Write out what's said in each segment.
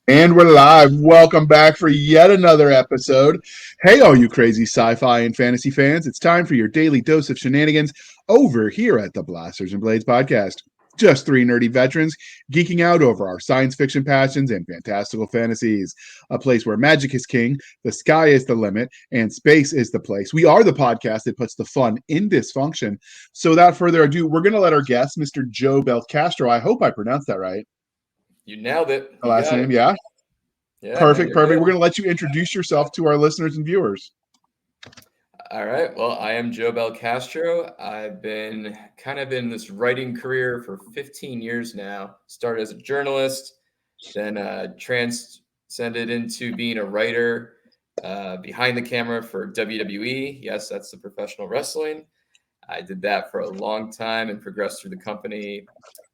And we're live. Welcome back for yet another episode. Hey, all you crazy sci-fi and fantasy fans. It's time for your daily dose of shenanigans over here at the Blasters and Blades podcast. Just three nerdy veterans geeking out over our science fiction passions and fantastical fantasies. A place where magic is king, the sky is the limit, and space is the place. We are the podcast that puts the fun in dysfunction. So without further ado, we're going to let our guest, Mr. Joe Belcastro, I hope I pronounced that right. You nailed it. The You last got name, it. yeah? Yeah, man, Perfect, you're perfect. We're good. going to let you introduce yourself to our listeners and viewers. All right. Well, I am Joe Belcastro. I've been kind of in this writing career for 15 years now. Started as a journalist, then transcended into being a writer behind the camera for WWE. Yes, that's the professional wrestling. I did that for a long time and progressed through the company.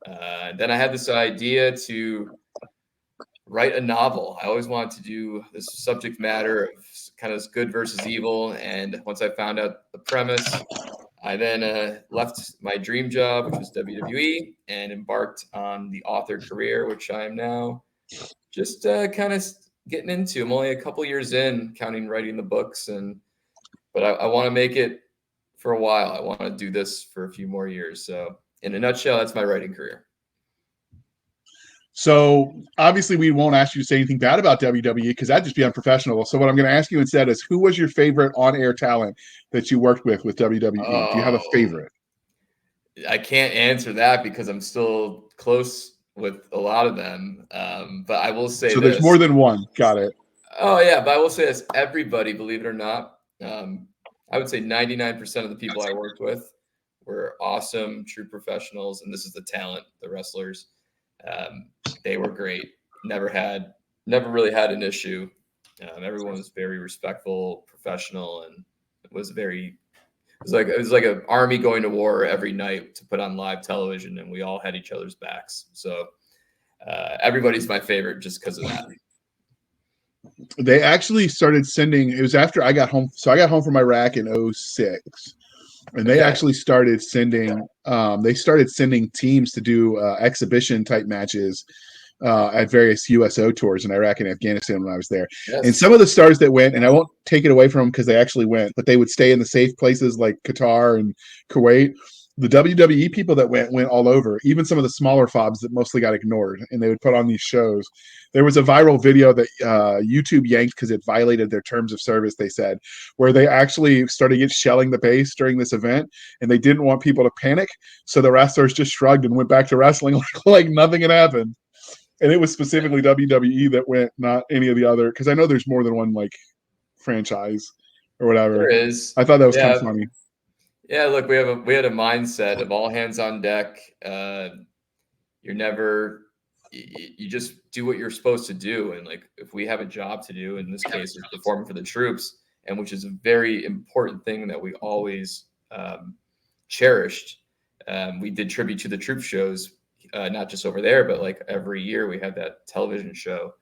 Then I had this idea to write a novel. I always wanted to do this subject matter of kind of good versus evil. And once I found out the premise, I then left my dream job, which was WWE, and embarked on the author career, which I am now just kind of getting into. I'm only a couple years in, counting writing the books, but I want to make it for a while. I want to do this for a few more years. So, in a nutshell, that's my writing career. So obviously, we won't ask you to say anything bad about WWE because that'd just be unprofessional. So what I'm going to ask you instead is, who was your favorite on-air talent that you worked with WWE? Do you have a Oh, favorite? I can't answer that because I'm still close with a lot of them. But I will say So there's this. more than one. Got it. Oh yeah, but I will say this. Everybody, believe it or not, I would say 99% of the people I worked with were awesome, true professionals, and this is the talent, the wrestlers. Um, they were great. Never really had an issue. Everyone was very respectful, professional, and it was very it was like an army going to war every night to put on live television, and we all had each other's backs. So everybody's my favorite just because of that. They actually started sending. It was after I got home. So I got home from Iraq in '06, and they Okay. actually started sending. They started sending teams to do exhibition type matches at various USO tours in Iraq and Afghanistan when I was there. And Yes. some of the stars that went, and I won't take it away from them because they actually went, but they would stay in the safe places like Qatar and Kuwait. The WWE people that went all over, even some of the smaller fobs that mostly got ignored, and they would put on these shows. There was a viral video that YouTube yanked because it violated their terms of service, they said, where they actually started shelling the base during this event, and they didn't want people to panic. So the wrestlers just shrugged and went back to wrestling like nothing had happened. And it was specifically WWE that went, not any of the other, because I know there's more than one like franchise or There whatever. is. I thought that was kind of Yeah. funny. Yeah. Look, we had a mindset of all hands on deck. You're never you just do what you're supposed to do, and like if we have a job to do, in this case, is performing for the troops, and which is a very important thing that we always cherished. We did tribute to the troop shows, not just over there, but like every year we had that television show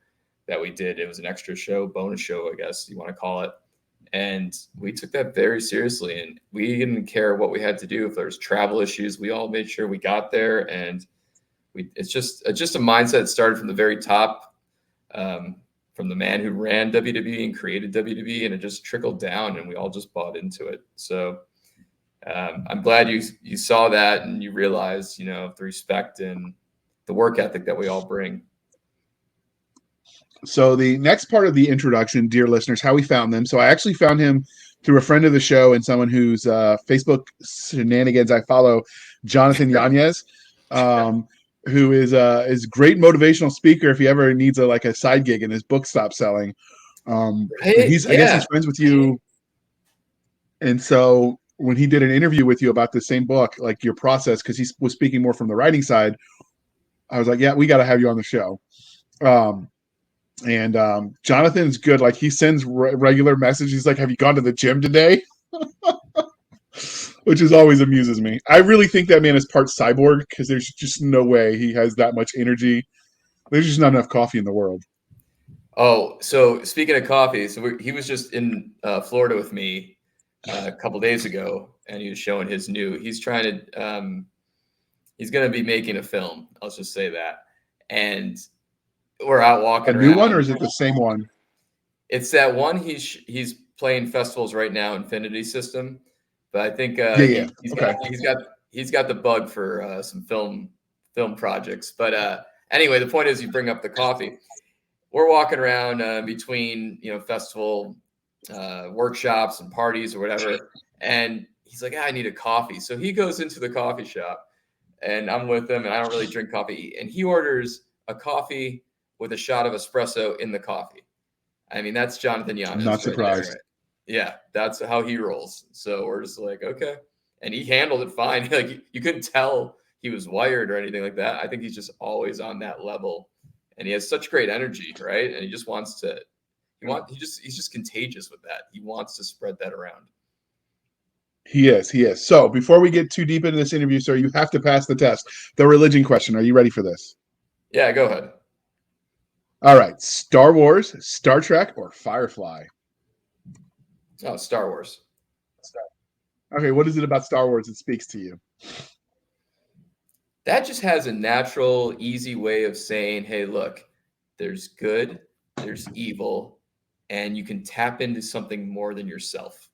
that we did. It was an extra show, bonus show, I guess you want to call it. And we took that very seriously, and we didn't care what we had to do. If there was travel issues, we all made sure we got there. And it's just a mindset that started from the very top, um, from the man who ran WWE and created WWE, and it just trickled down, and we all just bought into it. So I'm glad you saw that and you realized, the respect and the work ethic that we all bring. So the next part of the introduction, dear listeners, how we found them. So I actually found him through a friend of the show and someone whose Facebook shenanigans I follow, Jonathan Yanez, um, who is great motivational speaker if he ever needs a side gig and his book stops selling. And Right? I guess he's Yeah. friends with you. And so when he did an interview with you about the same book, like your process, because he was speaking more from the writing side, I was like, yeah, we got to have you on the show. Um, and Jonathan's good. Like he sends regular messages. He's like, "Have you gone to the gym today?" Which is always amuses me. I really think that man is part cyborg because there's just no way he has that much energy. There's just not enough coffee in the world. Oh, so speaking of coffee, he was just in Florida with me a couple days ago, and he was showing his new. He's trying to. He's going to be making a film. Let's just say that, and we're out walking A new around. one, or is it the same one? It's that one he's playing festivals right now, Infinity System. But I think Yeah. he's Okay. got the bug for some film projects. But anyway, the point is, you bring up the coffee. We're walking around between festival workshops and parties or whatever, and he's like, I need a coffee. So he goes into the coffee shop, and I'm with him, and I don't really drink coffee, and he orders a coffee with a shot of espresso in the coffee. I mean, that's Jonathan I'm not Yanez right there. surprised. Right? Yeah, that's how he rolls. So we're just like, okay. And he handled it fine. Like you couldn't tell he was wired or anything like that. I think he's just always on that level. And he has such great energy, right? And he just wants to he's just contagious with that. He wants to spread that around. He is. So before we get too deep into this interview, sir, you have to pass the test. The religion question. Are you ready for this? Yeah, go ahead. All right. Star Wars, Star Trek, or Firefly? Oh, Star Wars. Okay, what is it about Star Wars that speaks to you? That just has a natural, easy way of saying, hey, look, there's good, there's evil, and you can tap into something more than yourself.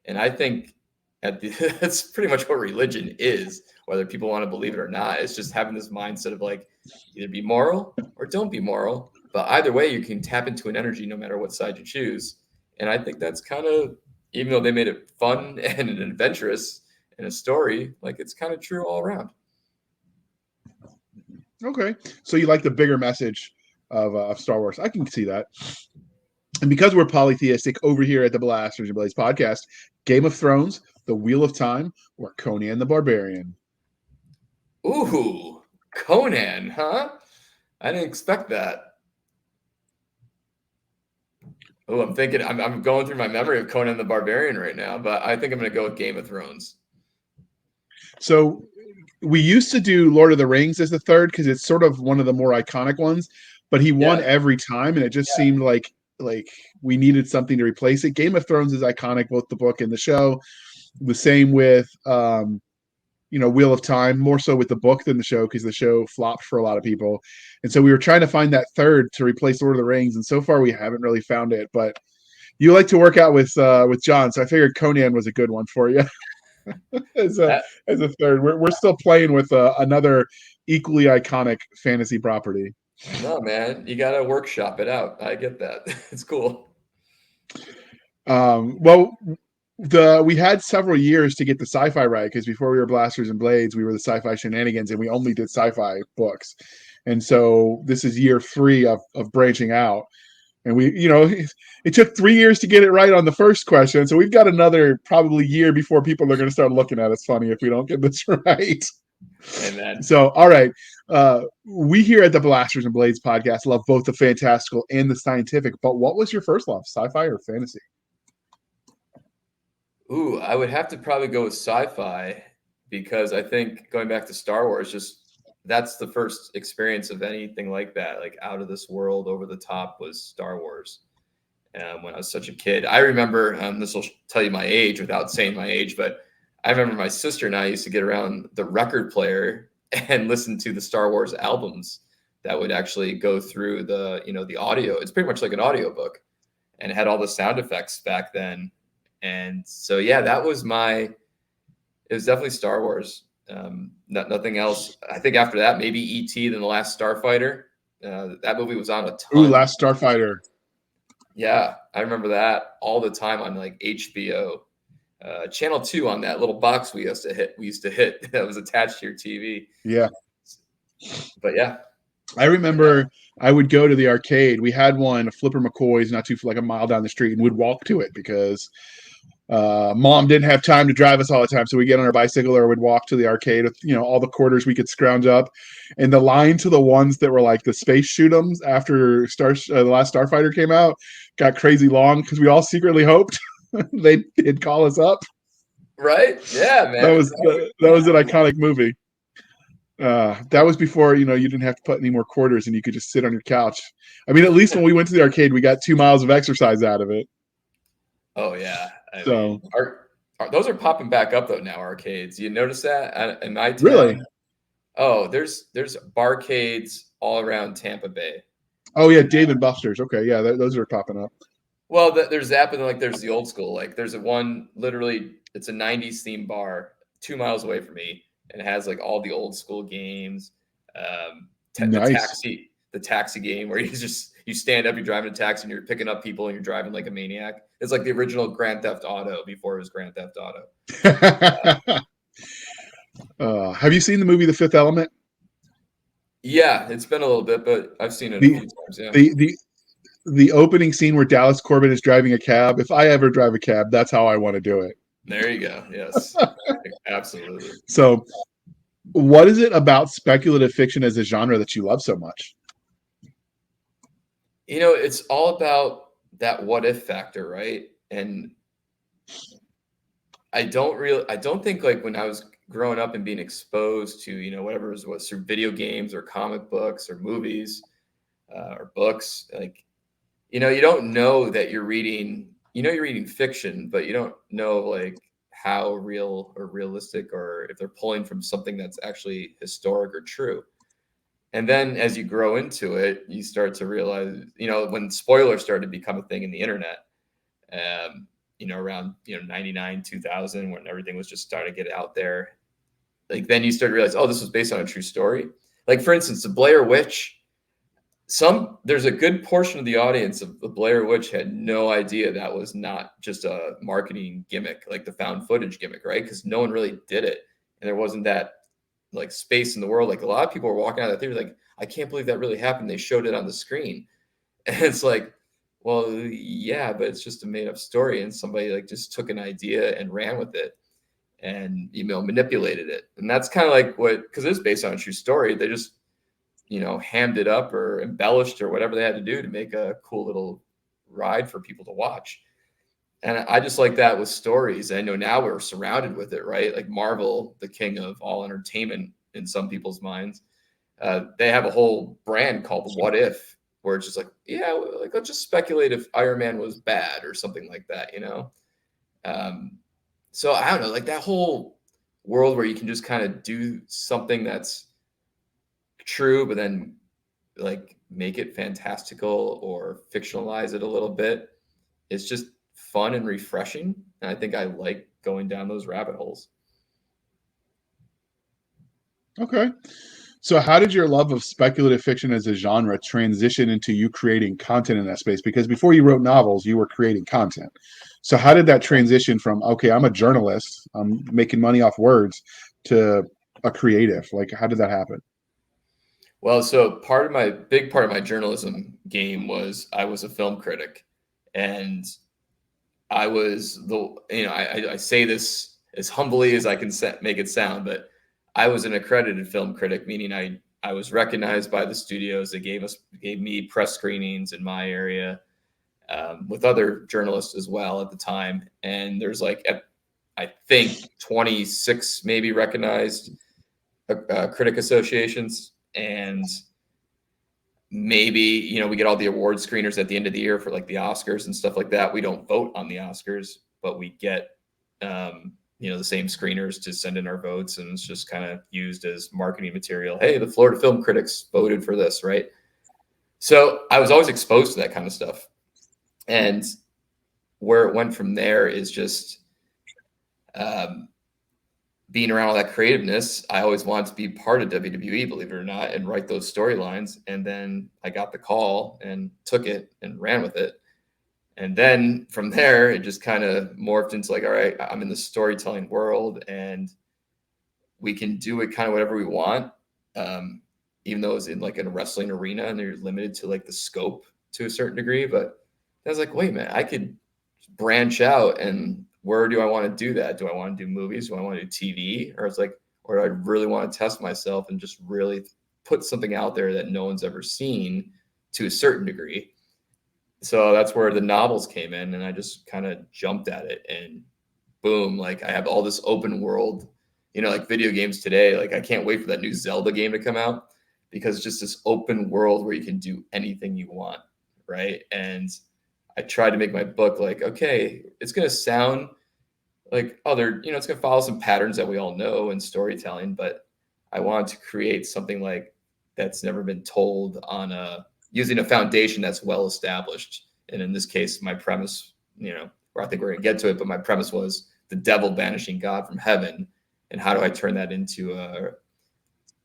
And I think that's pretty much what religion is, whether people want to believe it or not. It's just having this mindset of like, either be moral or don't be moral. But either way, you can tap into an energy no matter what side you choose. And I think that's kind of, even though they made it fun and adventurous in a story, like it's kind of true all around. Okay, so you like the bigger message of Star Wars. I can see that. And because we're polytheistic over here at the Blasters and Blades podcast, Game of Thrones, The Wheel of Time, or Conan the Barbarian? Ooh, Conan, huh? I didn't expect that. Oh, I'm thinking, I'm going through my memory of Conan the Barbarian right now, but I think I'm going to go with Game of Thrones. So we used to do Lord of the Rings as the third because it's sort of one of the more iconic ones, but he won every time, and it just seemed like we needed something to replace it. Game of Thrones is iconic, both the book and the show. The same with Wheel of Time, more so with the book than the show because the show flopped for a lot of people. And so we were trying to find that third to replace Lord of the Rings, and so far we haven't really found it. But you like to work out with John, so I figured Conan was a good one for you as a third. We're still playing with another equally iconic fantasy property. No, man, you got to workshop it out. I get that. It's cool. Well, we had several years to get the sci-fi right because before we were Blasters and Blades, we were the Sci-Fi Shenanigans, and we only did sci-fi books. And so this is year 3 of branching out. And it took 3 years to get it right on the first question. So we've got another probably year before people are going to start looking at us funny if we don't get this right. Amen. So, all right. We here at the Blasters and Blades podcast love both the fantastical and the scientific. But what was your first love, sci-fi or fantasy? Ooh, I would have to probably go with sci-fi because I think going back to Star Wars, just that's the first experience of anything like that, like out of this world, over the top, was Star Wars. When I was such a kid, I remember, this will tell you my age without saying my age, but I remember my sister and I used to get around the record player and listen to the Star Wars albums that would actually go through the audio. It's pretty much like an audiobook, and it had all the sound effects back then. And so, yeah, it was definitely Star Wars. Nothing else. I think after that, maybe E.T. then The Last Starfighter. That movie was on a ton. Ooh, Last Starfighter. Yeah, I remember that all the time on like HBO. Channel 2 on that little box we used to hit that was attached to your TV. Yeah. But yeah. I remember I would go to the arcade. We had one, Flipper McCoy's, not too like a mile down the street, and we'd walk to it because mom didn't have time to drive us all the time. So we get on our bicycle or we'd walk to the arcade with, all the quarters we could scrounge up. And the line to the ones that were like the space shoot 'ems after the Last Starfighter came out got crazy long because we all secretly hoped they'd call us up. Right? Yeah, man. That was an iconic movie. That was before, you didn't have to put any more quarters and you could just sit on your couch. I mean, at least when we went to the arcade, we got 2 miles of exercise out of it. Oh, yeah. I mean, those are popping back up, though, now, arcades. You notice that in my town? Really? Oh, there's barcades all around Tampa Bay. Oh yeah, Dave and Buster's. Okay, yeah, those are popping up. Well, there's that, but then like there's the old school. Like there's a one literally, it's a '90s themed bar 2 miles away from me, and it has like all the old school games. Nice. The taxi game where you stand up, you're driving a taxi, and you're picking up people, and you're driving like a maniac. It's like the original Grand Theft Auto before it was Grand Theft Auto. Have you seen the movie The Fifth Element? Yeah, it's been a little bit, but I've seen it a The few times. Yeah, the the the opening scene where Dallas Corbin is driving a cab. If I ever drive a cab, that's how I want to do it. there you go. Yes, absolutely. So, what is it about speculative fiction as a genre that you love so much? It's all about that what if factor, right? And I don't think like when I was growing up and being exposed to, whatever was through video games or comic books or movies or books, like, you don't know that you're reading fiction, but you don't know like how real or realistic or if they're pulling from something that's actually historic or true. And then as you grow into it, you start to realize, when spoilers started to become a thing in the internet, around 99, 2000, when everything was just starting to get out there, like then you start to realize, oh, this was based on a true story. Like for instance, the Blair Witch. There's a good portion of the audience of the Blair Witch had no idea that was not just a marketing gimmick, like the found footage gimmick, right? Because no one really did it, and there wasn't that like space in the world. Like a lot of people were walking out of that theater like, I can't believe that really happened. They showed it on the screen, and it's like, well, yeah, but it's just a made up story, and somebody like just took an idea and ran with it, and manipulated it, and that's kind of like what, because it's based on a true story. They just hammed it up or embellished or whatever they had to do to make a cool little ride for people to watch. And I just like that with stories. I know now we're surrounded with it, right? Like Marvel, the king of all entertainment in some people's minds. They have a whole brand called What If, where it's just like, yeah, like let's just speculate if Iron Man was bad or something like that. So I don't know, like that whole world where you can just kind of do something that's true, but then like make it fantastical or fictionalize it a little bit. It's just fun and refreshing. And I think I like going down those rabbit holes. Okay. So, how did your love of speculative fiction as a genre transition into you creating content in that space? Because before you wrote novels, you were creating content. So, how did that transition from, okay, I'm a journalist, I'm making money off words, to a creative? Like, how did that happen? Well, so big part of my journalism game was I was a film critic, and I was I say this as humbly as I can make it sound, but I was an accredited film critic, meaning I was recognized by the studios. They gave me press screenings in my area, with other journalists as well at the time. And there's like I think 26 maybe recognized critic associations, and maybe we get all the award screeners at the end of the year for like the Oscars and stuff like that. We don't vote on the Oscars, but we get the same screeners to send in our votes, and it's just kind of used as marketing material. Hey, the Florida film critics voted for this, right? So I was always exposed to that kind of stuff, and where it went from there is just being around all that creativeness. I always wanted to be part of WWE, believe it or not, and write those storylines. And then I got the call and took it and ran with it. And then from there, it just kind of morphed into like, all right, I'm in the storytelling world, and we can do it kind of whatever we want. Even though it's in like in a wrestling arena and they're limited to like the scope to a certain degree. But I was like, wait, man, I could branch out, and where do I want to do that? Do I want to do movies? Do I want to do TV? Or it's like, or do I really want to test myself and just really put something out there that no one's ever seen to a certain degree? So that's where the novels came in, and I just kind of jumped at it, and boom, like I have all this open world, like video games today. Like I can't wait for that new Zelda game to come out, because it's just this open world where you can do anything you want, right? And I tried to make my book like, okay, it's going to sound like it's going to follow some patterns that we all know in storytelling, but I wanted to create something like that's never been told on a using a foundation that's well established. And in this case, my premise, or I think we're gonna get to it, but my premise was the devil banishing God from heaven, and how do I turn that into a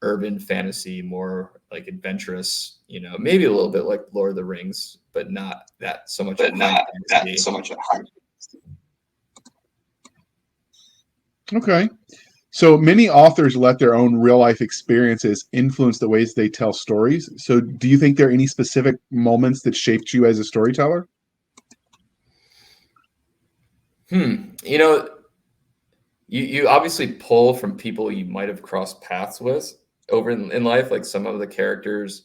urban fantasy, more like adventurous, maybe a little bit like Lord of the Rings, but not that so much. Okay. So many authors let their own real life experiences influence the ways they tell stories. So do you think there are any specific moments that shaped you as a storyteller? You obviously pull from people you might have crossed paths with over in life, like some of the characters.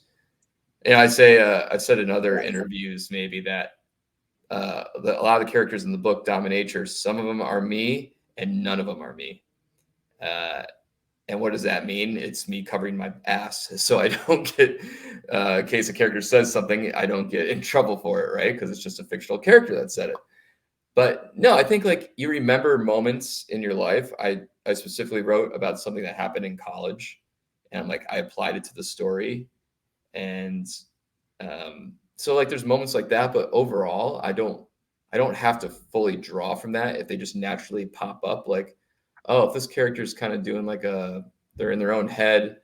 And I've said in other interviews maybe that a lot of the characters in the book Dominator, some of them are me and none of them are me. And what does that mean? It's me covering my ass, so I don't get, in case a character says something, I don't get in trouble for it, right? Because it's just a fictional character that said it. But no, I think like you remember moments in your life. I specifically wrote about something that happened in college, and like I applied it to the story, and so like there's moments like that. But overall, I don't have to fully draw from that if they just naturally pop up. Like, oh, if this character's kind of doing like they're in their own head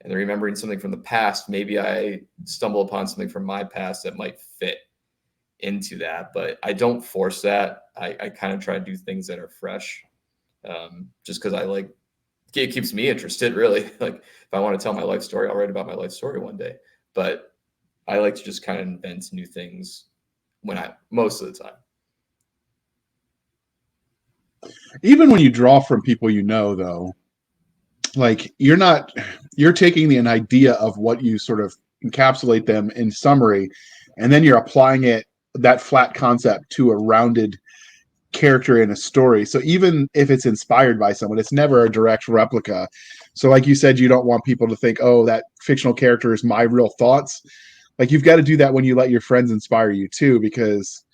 and they're remembering something from the past, maybe I stumble upon something from my past that might fit into that, but I don't force that. I kind of try to do things that are fresh, just because it keeps me interested, really. Like if I want to tell my life story, I'll write about my life story one day. But I like to just kind of invent new things most of the time. Even when you draw from people though, like you're taking an idea of what you sort of encapsulate them in summary, and then you're applying that flat concept to a rounded character in a story. So even if it's inspired by someone, it's never a direct replica. So like you said, you don't want people to think, oh, that fictional character is my real thoughts. Like you've got to do that when you let your friends inspire you too, because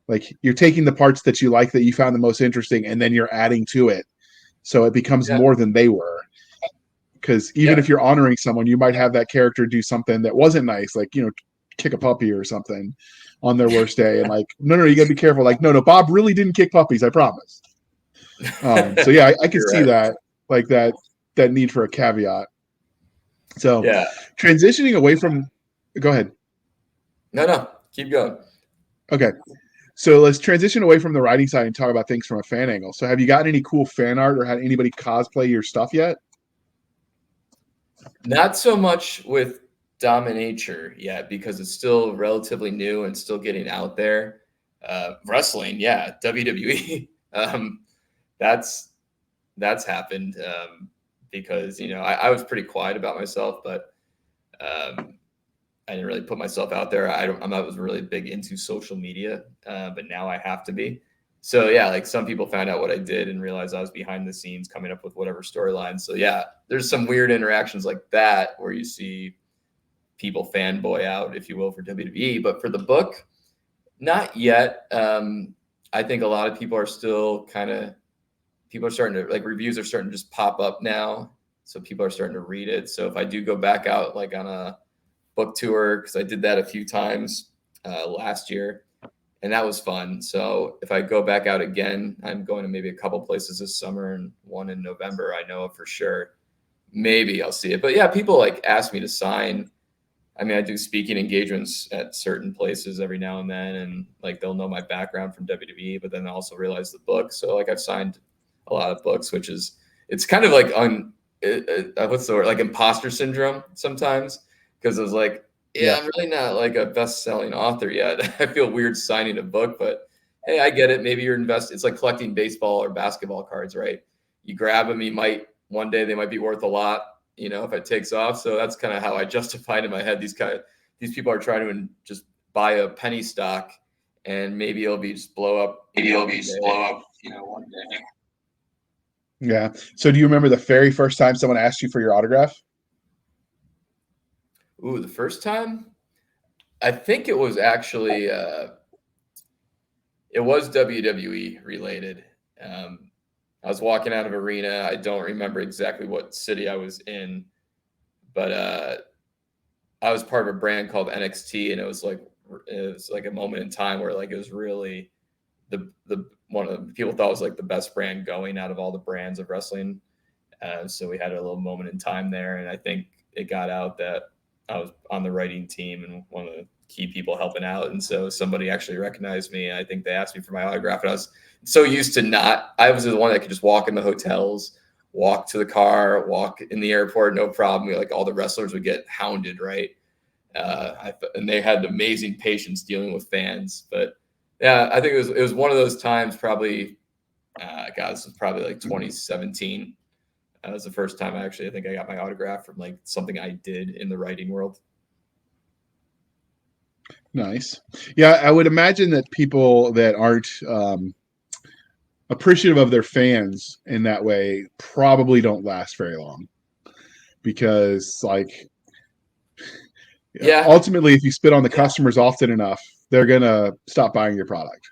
like you're taking the parts that you like, that you found the most interesting, and then you're adding to it. So it becomes Yeah. more than they were. Because even if you're honoring someone, you might have that character do something that wasn't nice, like, kick a puppy or something on their worst day. And like, no, you gotta be careful. Like, no, Bob really didn't kick puppies, I promise. So yeah, I can see Right. that, like that need for a caveat. So Yeah. transitioning away from, go ahead. No, keep going. Okay. So let's transition away from the writing side and talk about things from a fan angle. So have you gotten any cool fan art or had anybody cosplay your stuff yet? Not so much with Dominator yet because it's still relatively new and still getting out there. Wrestling, yeah, WWE. That's happened, because I was pretty quiet about myself, but I didn't really put myself out there. I'm not was really big into social media, but now I have to be. So yeah, like some people found out what I did and realized I was behind the scenes coming up with whatever storyline. So yeah, there's some weird interactions like that where you see people fanboy out, if you will, for WWE. But for the book, not yet. I think a lot of people are still people are starting to, like, reviews are starting to just pop up now. So people are starting to read it. So if I do go back out like on a book tour, because I did that a few times last year, and that was fun. So if I go back out again, I'm going to maybe a couple places this summer and one in November. I know for sure. Maybe I'll see it. But yeah, people like ask me to sign. I mean, I do speaking engagements at certain places every now and then, and like they'll know my background from WWE, but then they also realize the book. So like I've signed a lot of books, which is, it's kind of like what's the word, like imposter syndrome sometimes, because it was like, yeah, I'm really not like a best-selling author yet. I feel weird signing a book, but hey, I get it. Maybe you're it's like collecting baseball or basketball cards, right? You grab them, one day they might be worth a lot, if it takes off. So that's kind of how I justified in my head. These people are trying to just buy a penny stock, and maybe it'll be just blow up. One day. Yeah. So do you remember the very first time someone asked you for your autograph? Ooh, the first time? I think it was actually it was WWE related. I was walking out of arena. I don't remember exactly what city I was in, but I was part of a brand called NXT, and it was like a moment in time where like it was really the one of the people thought it was like the best brand going out of all the brands of wrestling. So we had a little moment in time there, and I think it got out that I was on the writing team and one of the key people helping out. And so somebody actually recognized me, and I think they asked me for my autograph. And I was so used to not. I was the one that could just walk in the hotels, walk to the car, walk in the airport, no problem. Like all the wrestlers would get hounded, right? And they had amazing patience dealing with fans. But yeah, I think it was one of those times. Probably, God, this was probably like 2017. That was the first time I think I got my autograph from like something I did in the writing world. Nice. Yeah, I would imagine that people that aren't appreciative of their fans in that way probably don't last very long, because like ultimately if you spit on the customers often enough, they're gonna stop buying your product.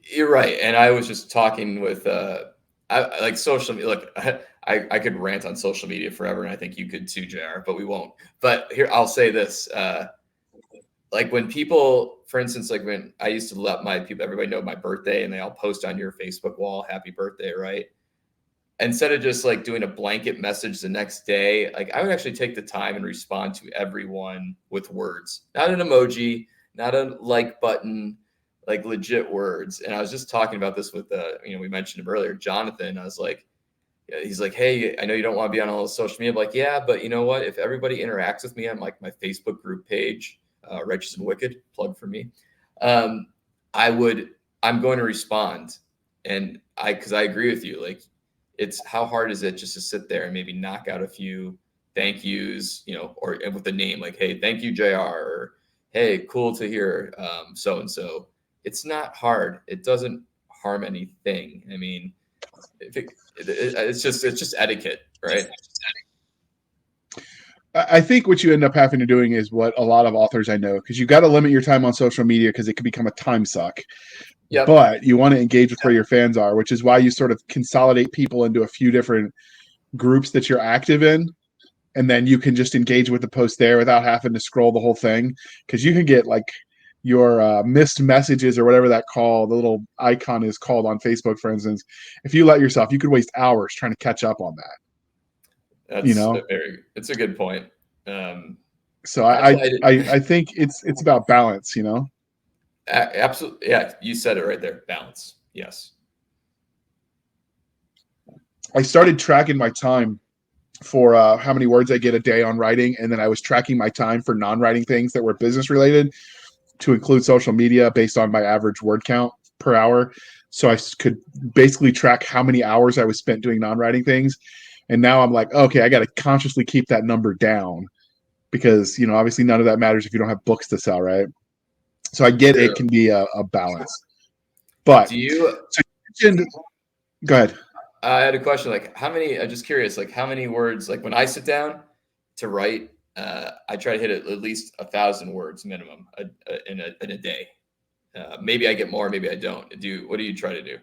You're right. And I was just talking with I like social media. Look, I could rant on social media forever, and I think you could too, JR, but we won't. But here, I'll say this. Like when people, for instance, like when I used to let everybody know my birthday, and they all post on your Facebook wall, happy birthday, right? Instead of just like doing a blanket message the next day, like I would actually take the time and respond to everyone with words, not an emoji, not a like button, like legit words. And I was just talking about this with, we mentioned him earlier, Jonathan. I was like, he's like, hey, I know you don't want to be on all the social media. I'm like, yeah, but you know what? If everybody interacts with me on like my Facebook group page, Righteous and Wicked, plug for me, I'm going to respond. And because I agree with you, like, it's how hard is it just to sit there and maybe knock out a few thank yous, or with the name like, hey, thank you, JR, or hey, cool to hear so and so. It's not hard. It doesn't harm anything. I mean, it's just etiquette, right? I think what you end up having to doing is what a lot of authors I know, because you've got to limit your time on social media because it can become a time suck. Yep. But you want to engage with where your fans are, which is why you sort of consolidate people into a few different groups that you're active in. And then you can just engage with the post there without having to scroll the whole thing. Because you can get like your missed messages or whatever the little icon is called on Facebook, for instance. If you let yourself, you could waste hours trying to catch up on that. It's a good point. So I think it's about balance, Absolutely. Yeah. You said it right there. Balance. Yes. I started tracking my time for how many words I get a day on writing. And then I was tracking my time for non-writing things that were business related, to include social media, based on my average word count per hour. So I could basically track how many hours I was spent doing non-writing things. And now I'm like, okay, I got to consciously keep that number down, because, obviously none of that matters if you don't have books to sell, right? So I get it can be a balance. But go ahead. I had a question, like I'm just curious, like how many words, like when I sit down to write, I try to hit at least 1,000 words minimum in a day. Maybe I get more, maybe I don't. What do you try to do?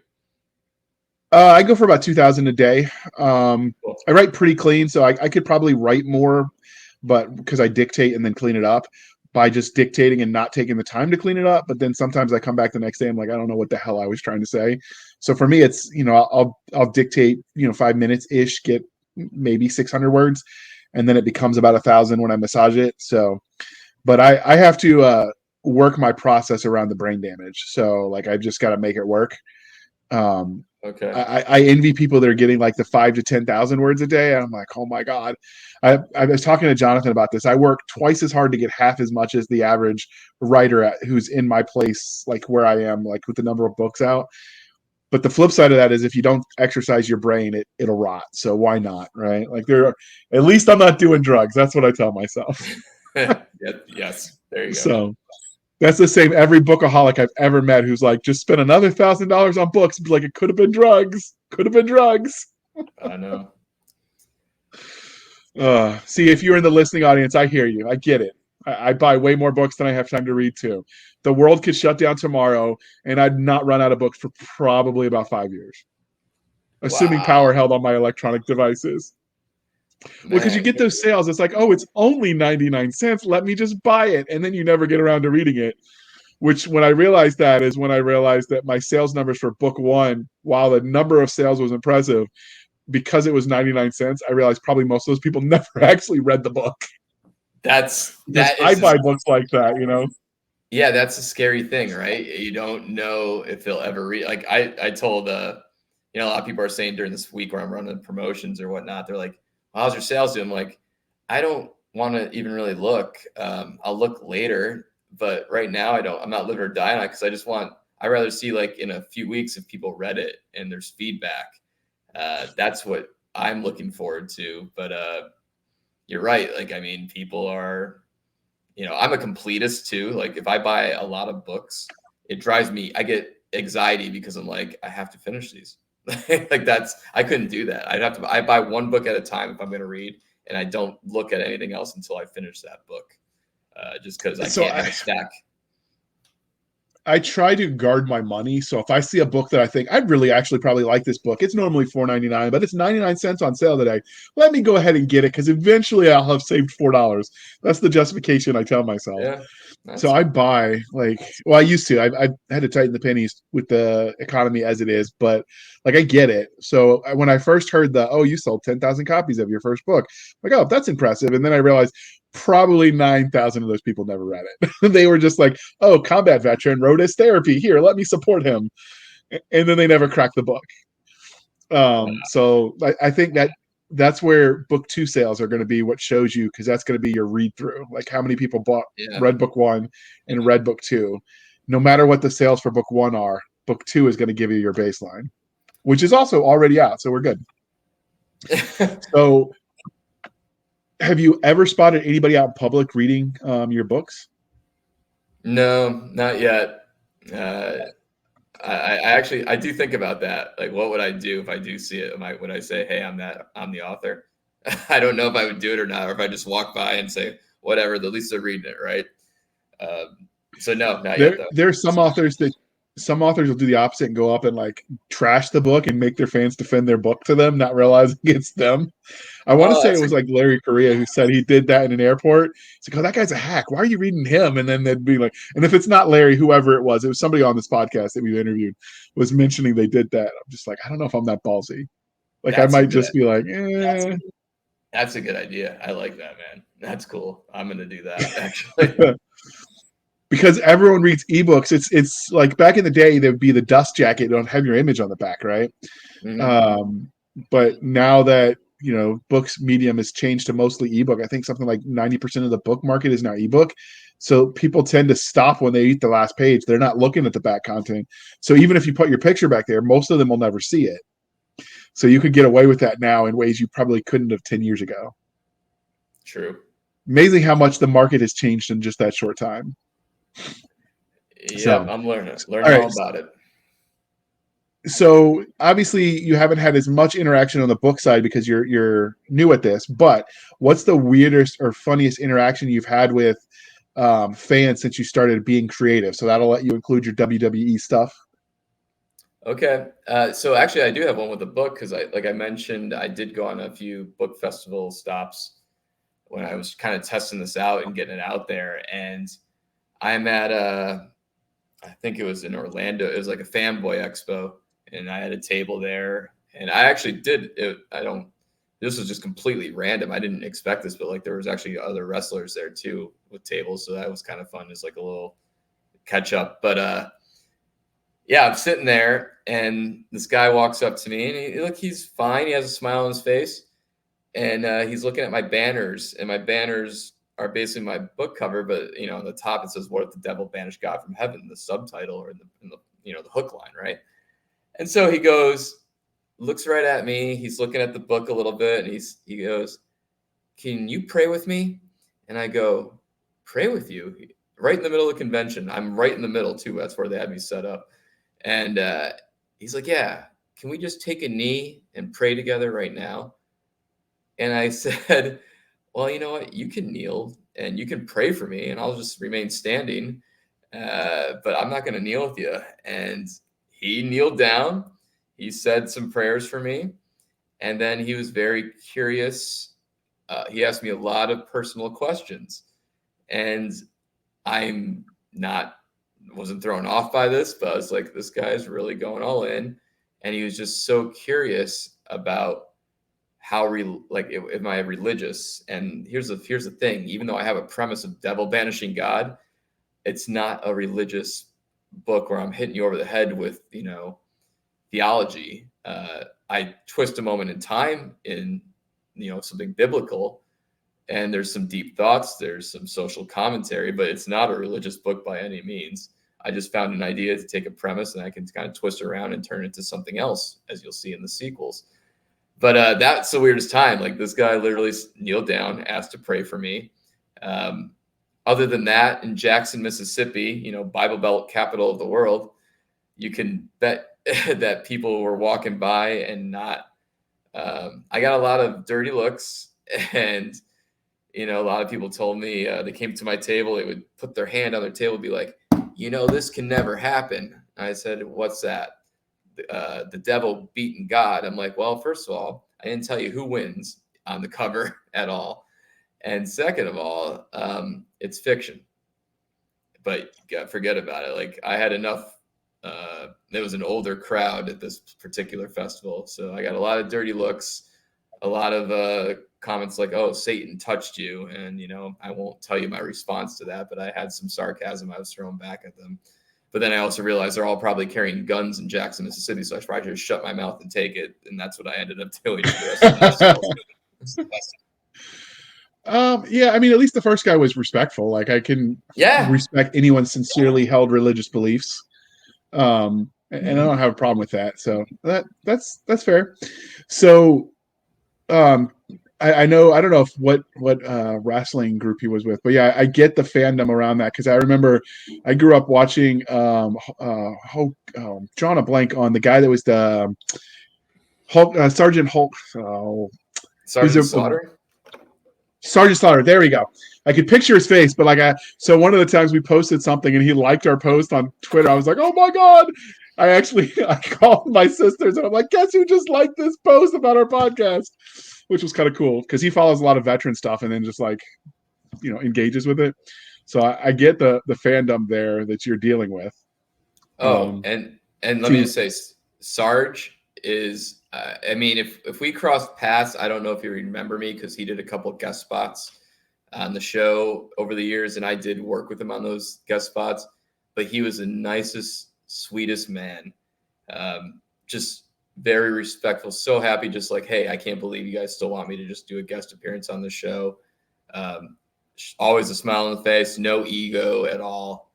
I go for about 2,000 a day. Cool. I write pretty clean, so I could probably write more, but because I dictate and then clean it up by just dictating and not taking the time to clean it up. But then sometimes I come back the next day, I'm like, I don't know what the hell I was trying to say. So for me, it's, I'll dictate, 5 minutes ish, get maybe 600 words, and then it becomes about 1,000 when I massage it. So, but I have to work my process around the brain damage. So like, I've just got to make it work. Okay. I envy people that are getting like the 5,000 to 10,000 words a day. And I'm like, oh my God. I was talking to Jonathan about this. I work twice as hard to get half as much as the average writer who's in my place, like where I am, like with the number of books out. But the flip side of that is if you don't exercise your brain, it'll rot. So why not, right? Like at least I'm not doing drugs. That's what I tell myself. Yes, there you go. So that's the same every bookaholic I've ever met who's like, just spent another $1,000 on books. Like, it could have been drugs. Could have been drugs. I know. See, if you're in the listening audience, I hear you. I get it. I buy way more books than I have time to read too. The world could shut down tomorrow, and I'd not run out of books for probably about 5 years, assuming power held on my electronic devices. Well, because you Man, get those sales, it's like, oh, it's only 99 cents. Let me just buy it. And then you never get around to reading it. Which, when I realized that, is when I realized that my sales numbers for book one, while the number of sales was impressive, because it was 99 cents, I realized probably most of those people never actually read the book. that Because I is buy books like that, yeah, that's a scary thing, right? You don't know if they'll ever read. Like I told, a lot of people are saying during this week where I'm running promotions or whatnot, they're like, well, "How's your sales doing?" I'm like, I don't want to even really look. I'll look later, but right now I'm not living or dying on it because I rather see like in a few weeks if people read it and there's feedback. That's what I'm looking forward to. But you're right. Like, I mean, people are. I'm a completist too. Like if I buy a lot of books, it drives me, I get anxiety because I'm like, I have to finish these. Like I couldn't do that. I buy one book at a time if I'm going to read, and I don't look at anything else until I finish that book. Just because I So can't have a stack. I try to guard my money. So if I see a book that I think I'd really actually probably like this book, it's normally $4.99, but it's 99 cents on sale today. Let me go ahead and get it because eventually I'll have saved $4. That's the justification I tell myself. Yeah. So I buy I used to. I had to tighten the pennies with the economy as it is, but like I get it. So when I first heard you sold 10,000 copies of your first book, like, oh, that's impressive. And then I realized probably 9,000 of those people never read it. They were just like, oh, combat veteran wrote his therapy. Here, let me support him. And then they never cracked the book. So I think that's where book two sales are going to be what shows you, because that's going to be your read through. Like how many people Yeah. read book one and read book two. No matter what the sales for book one are, book two is going to give you your baseline, which is also already out. So we're good. So have you ever spotted anybody out in public reading your books? No, not yet. I actually I do think about that. Like, what would I do if I do see it? Would I say, "Hey, I'm the author"? I don't know if I would do it or not, or if I just walk by and say, "Whatever." At least they're reading it, right? So no, not yet though. There are some authors will do the opposite and go up and like trash the book and make their fans defend their book to them, not realizing it's them. I want to Oh, say it was like Larry Correa who said he did that in an airport. It's like, oh, that guy's a hack. Why are you reading him? And then they'd be like, and if it's not Larry, whoever it was somebody on this podcast that we interviewed was mentioning they did that. I'm just like, I don't know if I'm that ballsy. Like, I that's a might good. just be like, That's a good idea. I like that, man. That's cool. I'm gonna do that actually. because everyone reads ebooks. It's like back in the day, there'd be the dust jacket, don't have your image on the back, right? Mhm. Um, but now that books medium has changed to mostly ebook, I think something like 90% of the book market is now ebook. So people tend to stop when they eat the last page. They're not looking at the back content. So even if you put your picture back there, most of them will never see it. So you could get away with that now in ways you probably couldn't have 10 years ago. True. Amazing how much the market has changed in just that short time. Yep, So, I'm learning all learning right. all about it. So obviously you haven't had as much interaction on the book side because you're new at this, but what's the weirdest or funniest interaction you've had with fans since you started being creative? So that'll let you include your WWE stuff. Okay. So actually, I do have one with the book because like I mentioned, I did go on a few book festival stops when I was kind of testing this out and getting it out there. And I'm at I think it was in Orlando. It was like a fanboy expo, and I had a table there. And I actually did it. This was just completely random. I didn't expect this, but like there was actually other wrestlers there too with tables. So that was kind of fun. Just like a little catch up. But yeah, I'm sitting there, and this guy walks up to me, and he's fine. He has a smile on his face, and he's looking at my banners, and my banners are basically my book cover, but on the top it says, "What if the devil banished God from heaven?" The subtitle, or in the the hook line, right? And so he looks right at me. He's looking at the book a little bit, and he goes, "Can you pray with me?" And I go, "Pray with you?" Right in the middle of the convention. I'm right in the middle too. That's where they had me set up. And he's like, "Yeah, can we just take a knee and pray together right now?" And I said, "Well, you know what? You can kneel and you can pray for me, and I'll just remain standing. But I'm not going to kneel with you." And he kneeled down. He said some prayers for me. And then he was very curious he asked me a lot of personal questions, and wasn't thrown off by this, but I was like, this guy's really going all in, and he was just so curious about how am I religious? And here's the thing: even though I have a premise of devil banishing God, it's not a religious book where I'm hitting you over the head with theology. I twist a moment in time in something biblical, and there's some deep thoughts, there's some social commentary, but it's not a religious book by any means. I just found an idea to take a premise and I can kind of twist it around and turn it into something else, as you'll see in the sequels. But that's the weirdest time. Like, this guy literally kneeled down, asked to pray for me. Other than that, in Jackson, Mississippi, Bible Belt capital of the world, you can bet that people were walking by and not. I got a lot of dirty looks, and a lot of people told me they came to my table, they would put their hand on their table and be like, this can never happen. I said, what's that? The devil beating God. I'm like, well, first of all, I didn't tell you who wins on the cover at all. And second of all, it's fiction. But forget about it. Like, I had enough. There was an older crowd at this particular festival, so I got a lot of dirty looks, a lot of comments like, "Oh, Satan touched you," and I won't tell you my response to that, but I had some sarcasm I was throwing back at them. But then I also realized they're all probably carrying guns in Jackson, Mississippi, so I probably just shut my mouth and take it, and that's what I ended up doing for the rest of the festival. Yeah, I mean, at least the first guy was respectful. Like, I can respect anyone's sincerely held religious beliefs. And I don't have a problem with that. So that's fair. So, I know, I don't know what wrestling group he was with, but yeah, I get the fandom around that, because I remember I grew up watching drawing a blank on the guy that was the Hulk, Sergeant Hulk. Sergeant Slaughter. Sergeant Slaughter. There we go. I could picture his face, but so one of the times we posted something and he liked our post on Twitter, I was like, oh my God. I called my sisters and I'm like, guess who just liked this post about our podcast? Which was kind of cool, because he follows a lot of veteran stuff and then just engages with it. So I get the fandom there that you're dealing with. And let me just say, Sarge is, I mean, if we crossed paths, I don't know if you remember me, because he did a couple of guest spots on the show over the years, and I did work with him on those guest spots, but he was the nicest, sweetest man. Just very respectful, so happy, just like, hey, I can't believe you guys still want me to just do a guest appearance on the show. Always a smile on the face, no ego at all,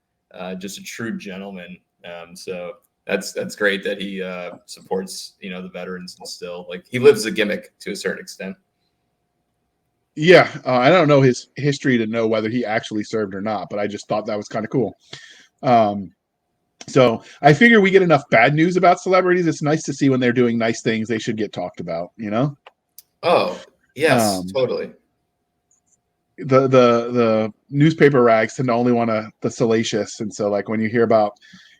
just a true gentleman. So that's great that he supports the veterans, and still, like, he lives a gimmick to a certain extent. Yeah, I don't know his history to know whether he actually served or not, but I just thought that was kind of cool. So I figure we get enough bad news about celebrities. It's nice to see when they're doing nice things, they should get talked about, Oh, yes, totally. The newspaper rags tend to only want the salacious. And so, like, when you hear about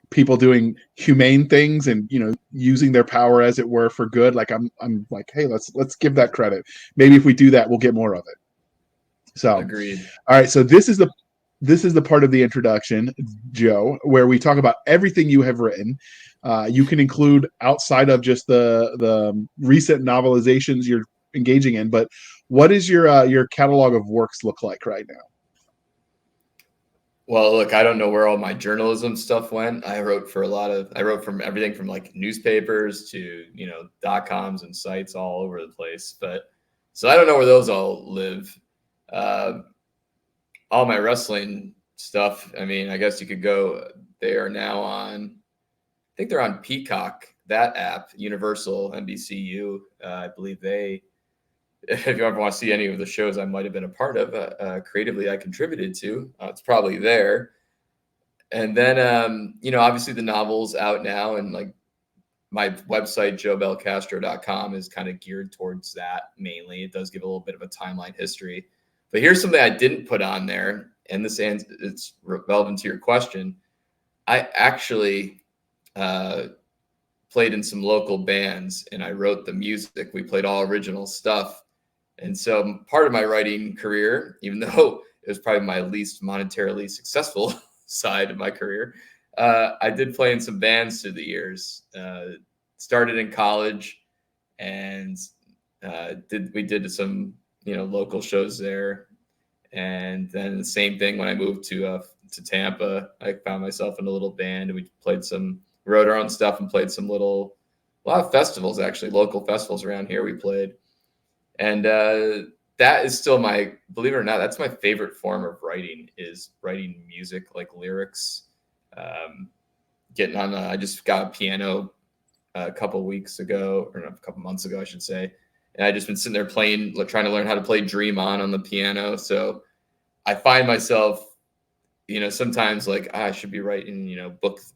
people doing humane things and, using their power, as it were, for good, like, I'm like, hey, let's give that credit. Maybe if we do that, we'll get more of it. So, agreed. All right. So this is the part of the introduction, Joe, where we talk about everything you have written. You can include outside of just the recent novelizations you're engaging in, but what is your catalog of works look like right now? Well, look, I don't know where all my journalism stuff went. I wrote from everything from, like, newspapers to, .coms and sites all over the place. But so I don't know where those all live. All my wrestling stuff, I mean, I guess you could go, they are now on, I think they're on Peacock, that app, Universal, NBCU. I believe if you ever want to see any of the shows I might have been a part of, creatively I contributed to, it's probably there. And then, obviously the novel's out now, and, like, my website, joebelcastro.com, is kind of geared towards that mainly. It does give a little bit of a timeline history. But here's something I didn't put on there, and it's relevant to your question. I actually played in some local bands, and I wrote the music. We played all original stuff. And so part of my writing career, even though it was probably my least monetarily successful side of my career, I did play in some bands through the years. Started in college, and we did some local shows there, and then the same thing when I moved to Tampa. I found myself in a little band, and we wrote our own stuff, and played a lot of festivals, actually local festivals around here. We played, and that is still believe it or not, that's my favorite form of writing, is writing music, like lyrics. I just got a piano a couple weeks ago, or a couple months ago, I should say. And I just been sitting there trying to learn how to play Dream On the piano. So I find myself, sometimes like, I should be writing,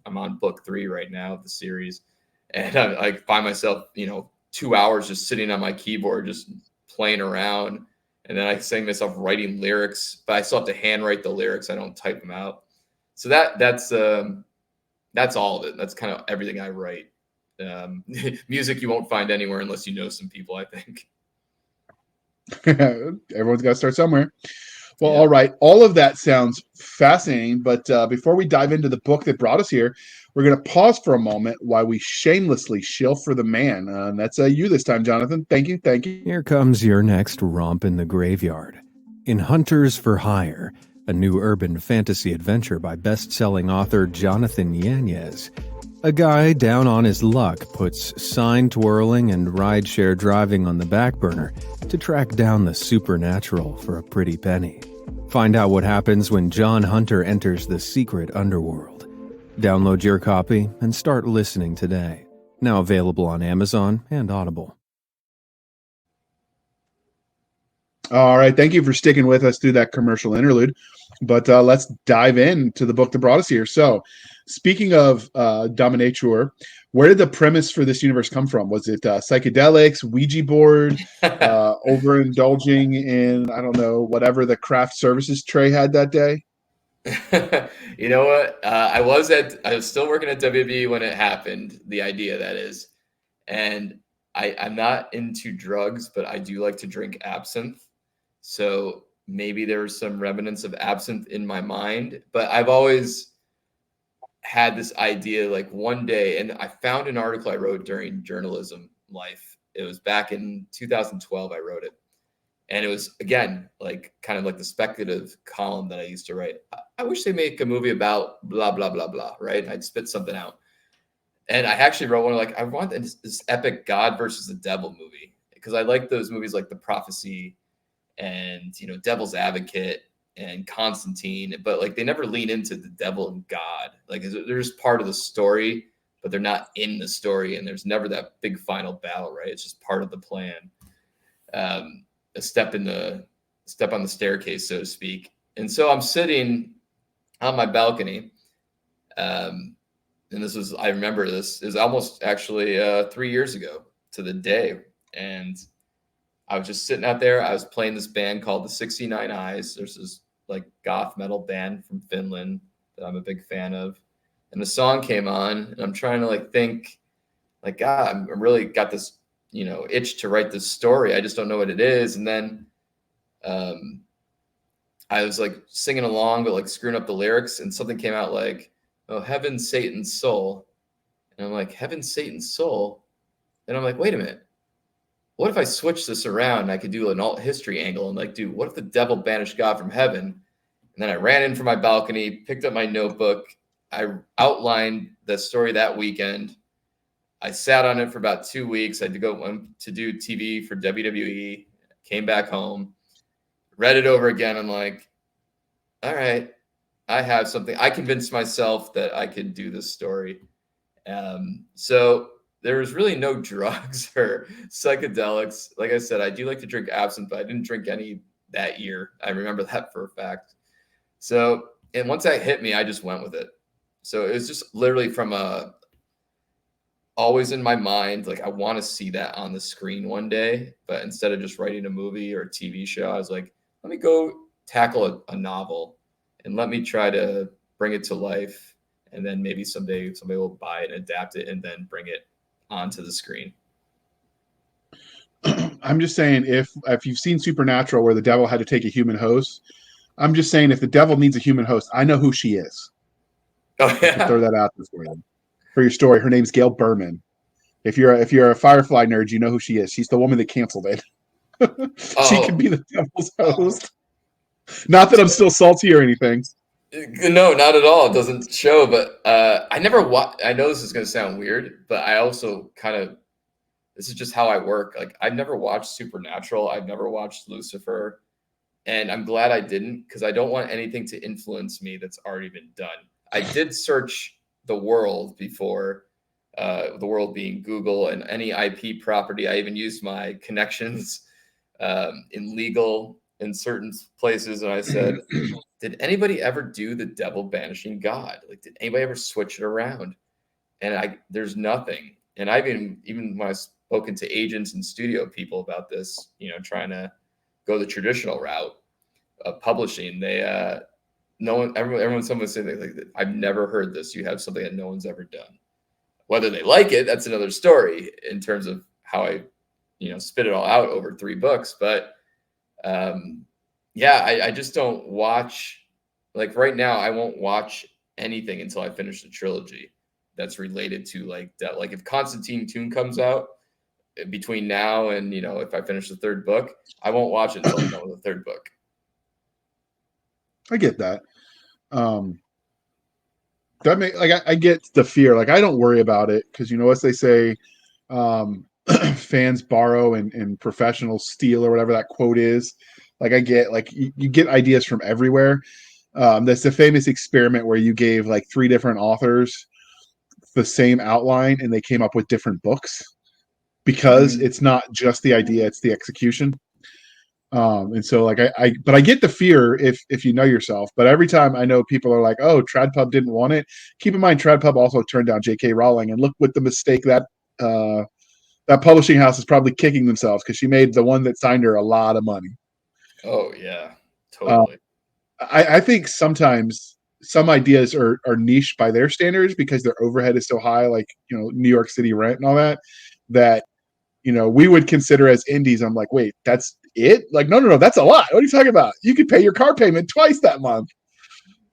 I'm on book 3 right now of the series. And I find myself, 2 hours just sitting on my keyboard, just playing around. And then I find myself writing lyrics, but I still have to handwrite the lyrics. I don't type them out. So that's all of it. That's kind of everything I write. Music you won't find anywhere unless you know some people, I think. Everyone's got to start somewhere. Well, all right. All of that sounds fascinating. But before we dive into the book that brought us here, we're going to pause for a moment while we shamelessly shill for the man. And that's you this time, Jonathan. Thank you. Thank you. Here comes your next romp in the graveyard. In Hunters for Hire, a new urban fantasy adventure by best-selling author Jonathan Yanez, a guy down on his luck puts sign twirling and rideshare driving on the back burner to track down the supernatural for a pretty penny. Find out what happens when John Hunter enters the secret underworld. Download your copy and start listening today. Now available on Amazon and Audible. All right. Thank you for sticking with us through that commercial interlude. But let's dive into the book that brought us here. So, speaking of dominator, where did the premise for this universe come from? Was it psychedelics, Ouija board, overindulging in, I don't know, whatever the craft services tray had that day? You know what? I was still working at WB when it happened. The idea, that is, and I'm not into drugs, but I do like to drink absinthe. So maybe there's some remnants of absinthe in my mind, but I've always had this idea, like one day, and I found an article I wrote during journalism life. It was back in 2012. I wrote it. And it was, again, like kind of like the speculative column that I used to write. I wish they make a movie about blah, blah, blah, blah, right? I'd spit something out. And I actually wrote one like, I want this epic God versus the devil movie, because I like those movies like The Prophecy and, Devil's Advocate and Constantine, but like they never lean into the devil and God. Like they're just part of the story, but they're not in the story. And there's never that big final battle, right? It's just part of the plan. A step on the staircase, so to speak. And so I'm sitting on my balcony. And I remember this is almost actually 3 years ago to the day. And I was just sitting out there. I was playing this band called the 69 Eyes. There's this like goth metal band from Finland that I'm a big fan of. And the song came on, and I'm trying to like think like, God, I'm really got this, itch to write this story. I just don't know what it is. And then I was like singing along, but like screwing up the lyrics, and something came out like, oh, heaven, Satan's soul. And I'm like, heaven, Satan's soul. And I'm like, wait a minute. What if I switch this around and I could do an alt history angle and like, dude, what if the devil banished God from heaven? And then I ran in from my balcony, picked up my notebook. I outlined the story that weekend. I sat on it for about 2 weeks. I had to go to do TV for WWE, came back home, read it over again. I'm like, all right, I have something. I convinced myself that I could do this story. So there was really no drugs or psychedelics. Like I said, I do like to drink absinthe, but I didn't drink any that year. I remember that for a fact. So, and once that hit me, I just went with it. So it was just literally from always in my mind, like I want to see that on the screen one day, but instead of just writing a movie or a TV show, I was like, let me go tackle a novel and let me try to bring it to life. And then maybe someday somebody will buy it and adapt it and then bring it onto the screen. I'm just saying if you've seen Supernatural where the devil had to take a human host, I'm just saying if the devil needs a human host, I know who she is. Oh Just to throw yeah. that out there for your story. Her name's Gail Berman. If you're a Firefly nerd, you know who she is. She's the woman that canceled it. She can Oh be the devil's host. Not that I'm still salty or anything. no, not at all. It doesn't show, but I never I know this is going to sound weird, but I also kind of, this is just how I work. Like I've never watched Supernatural. I've never watched Lucifer. And I'm glad I didn't, because I don't want anything to influence me that's already been done. I did search the world before, the world being Google and any IP property. I even used my connections in legal in certain places. And I said, did anybody ever do the devil banishing God? Like, did anybody ever switch it around? And there's nothing. And I've even when I've spoken to agents and studio people about this, trying to go the traditional route of publishing, they no one, everyone, someone's saying like, I've never heard this. You have something that no one's ever done. Whether they like it, that's another story in terms of how I, spit it all out over 3 books. But yeah, I just don't watch, like right now, I won't watch anything until I finish the trilogy that's related to like that. Like if Constantine Tune comes out between now and, if I finish the 3rd book, I won't watch it until I'm done with the 3rd book. I get that. That I get the fear. Like I don't worry about it because as they say, fans borrow and professionals steal or whatever that quote is. Like I get like you get ideas from everywhere. That's the famous experiment where you gave like 3 different authors the same outline and they came up with different books because it's not just the idea, it's the execution. And so like but I get the fear if you know yourself. But every time I know people are like, oh, TradPub didn't want it. Keep in mind, TradPub also turned down J.K. Rowling, and look what the mistake that publishing house is probably kicking themselves because she made the one that signed her a lot of money. Oh yeah, Uh, totally. I think sometimes some ideas are niche by their standards because their overhead is so high, like New York City rent and all that. That we would consider as indies. I'm like, wait, that's it? Like, no, that's a lot. What are you talking about? You could pay your car payment twice that month.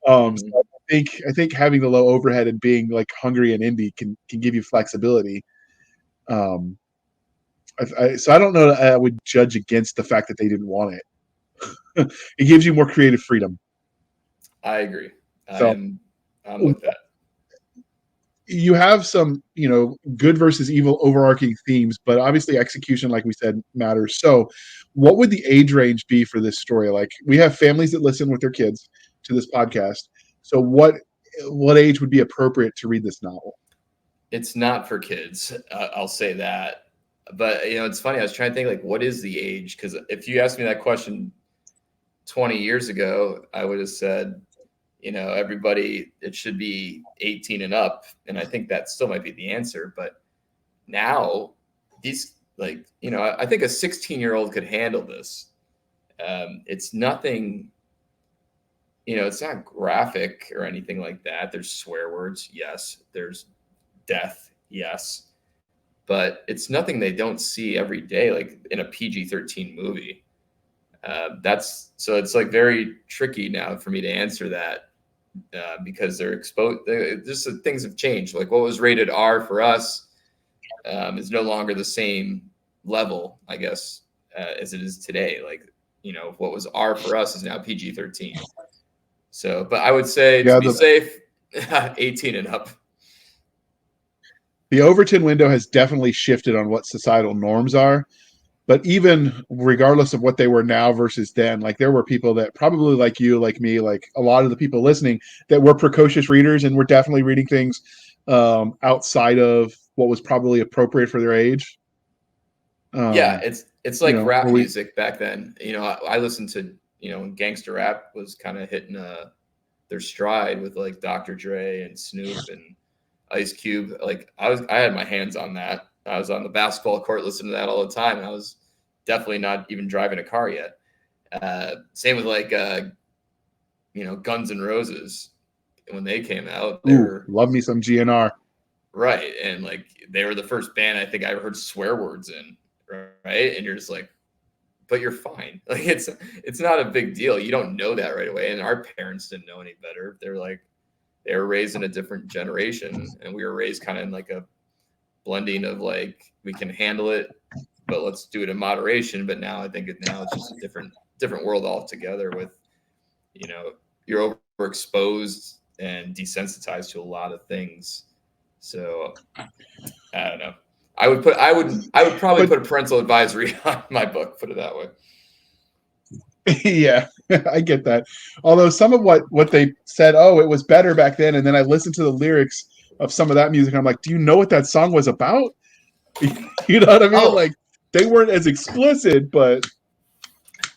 So I think having the low overhead and being like hungry and indie can give you flexibility. So I don't know that I would judge against the fact that they didn't want it. It gives you more creative freedom. I agree. So I'm with that. you have some, good versus evil overarching themes, but obviously execution, like we said, matters. So what would the age range be for this story? Like we have families that listen with their kids to this podcast. So what age would be appropriate to read this novel? It's not for kids. I'll say that. But it's funny. I was trying to think like, what is the age? Because if you asked me that question 20 years ago, I would have said, everybody, it should be 18 and up. And I think that still might be the answer. But now these I think a 16-year-old could handle this. It's nothing, it's not graphic or anything like that. There's swear words. Yes. There's death. Yes. But it's nothing they don't see every day, like in a PG-13 movie. So it's like very tricky now for me to answer that because they're exposed. Just things have changed. Like what was rated R for us is no longer the same level, I guess, as it is today. Like, what was R for us is now PG-13. So, but I would say to be safe, 18 and up. The Overton window has definitely shifted on what societal norms are. But even regardless of what they were now versus then, like there were people that probably like you, like me, like a lot of the people listening that were precocious readers and were definitely reading things outside of what was probably appropriate for their age. Yeah, it's like rap music back then. I listened to, when gangster rap was kind of hitting their stride with like Dr. Dre and Snoop and Ice Cube. Like I had my hands on that. I was on the basketball court listening to that all the time. And I was definitely not even driving a car yet. Same with like, Guns N' Roses. When they came out, they were love me some GNR. Right. And like, they were the first band I think I ever heard swear words in. right? And you're just like, but you're fine. Like it's not a big deal. You don't know that right away. And our parents didn't know any better. They were raised in a different generation, and we were raised kind of in like a blending of like, we can handle it, but let's do it in moderation. But now I think now it's just a different world altogether with, you're overexposed and desensitized to a lot of things. So I don't know. I would probably put a parental advisory on my book, put it that way. Yeah, I get that. Although some of what they said, oh, it was better back then, and then I listened to the lyrics of some of that music, and I'm like, do you know what that song was about? You know what I mean? Oh. Like, they weren't as explicit, but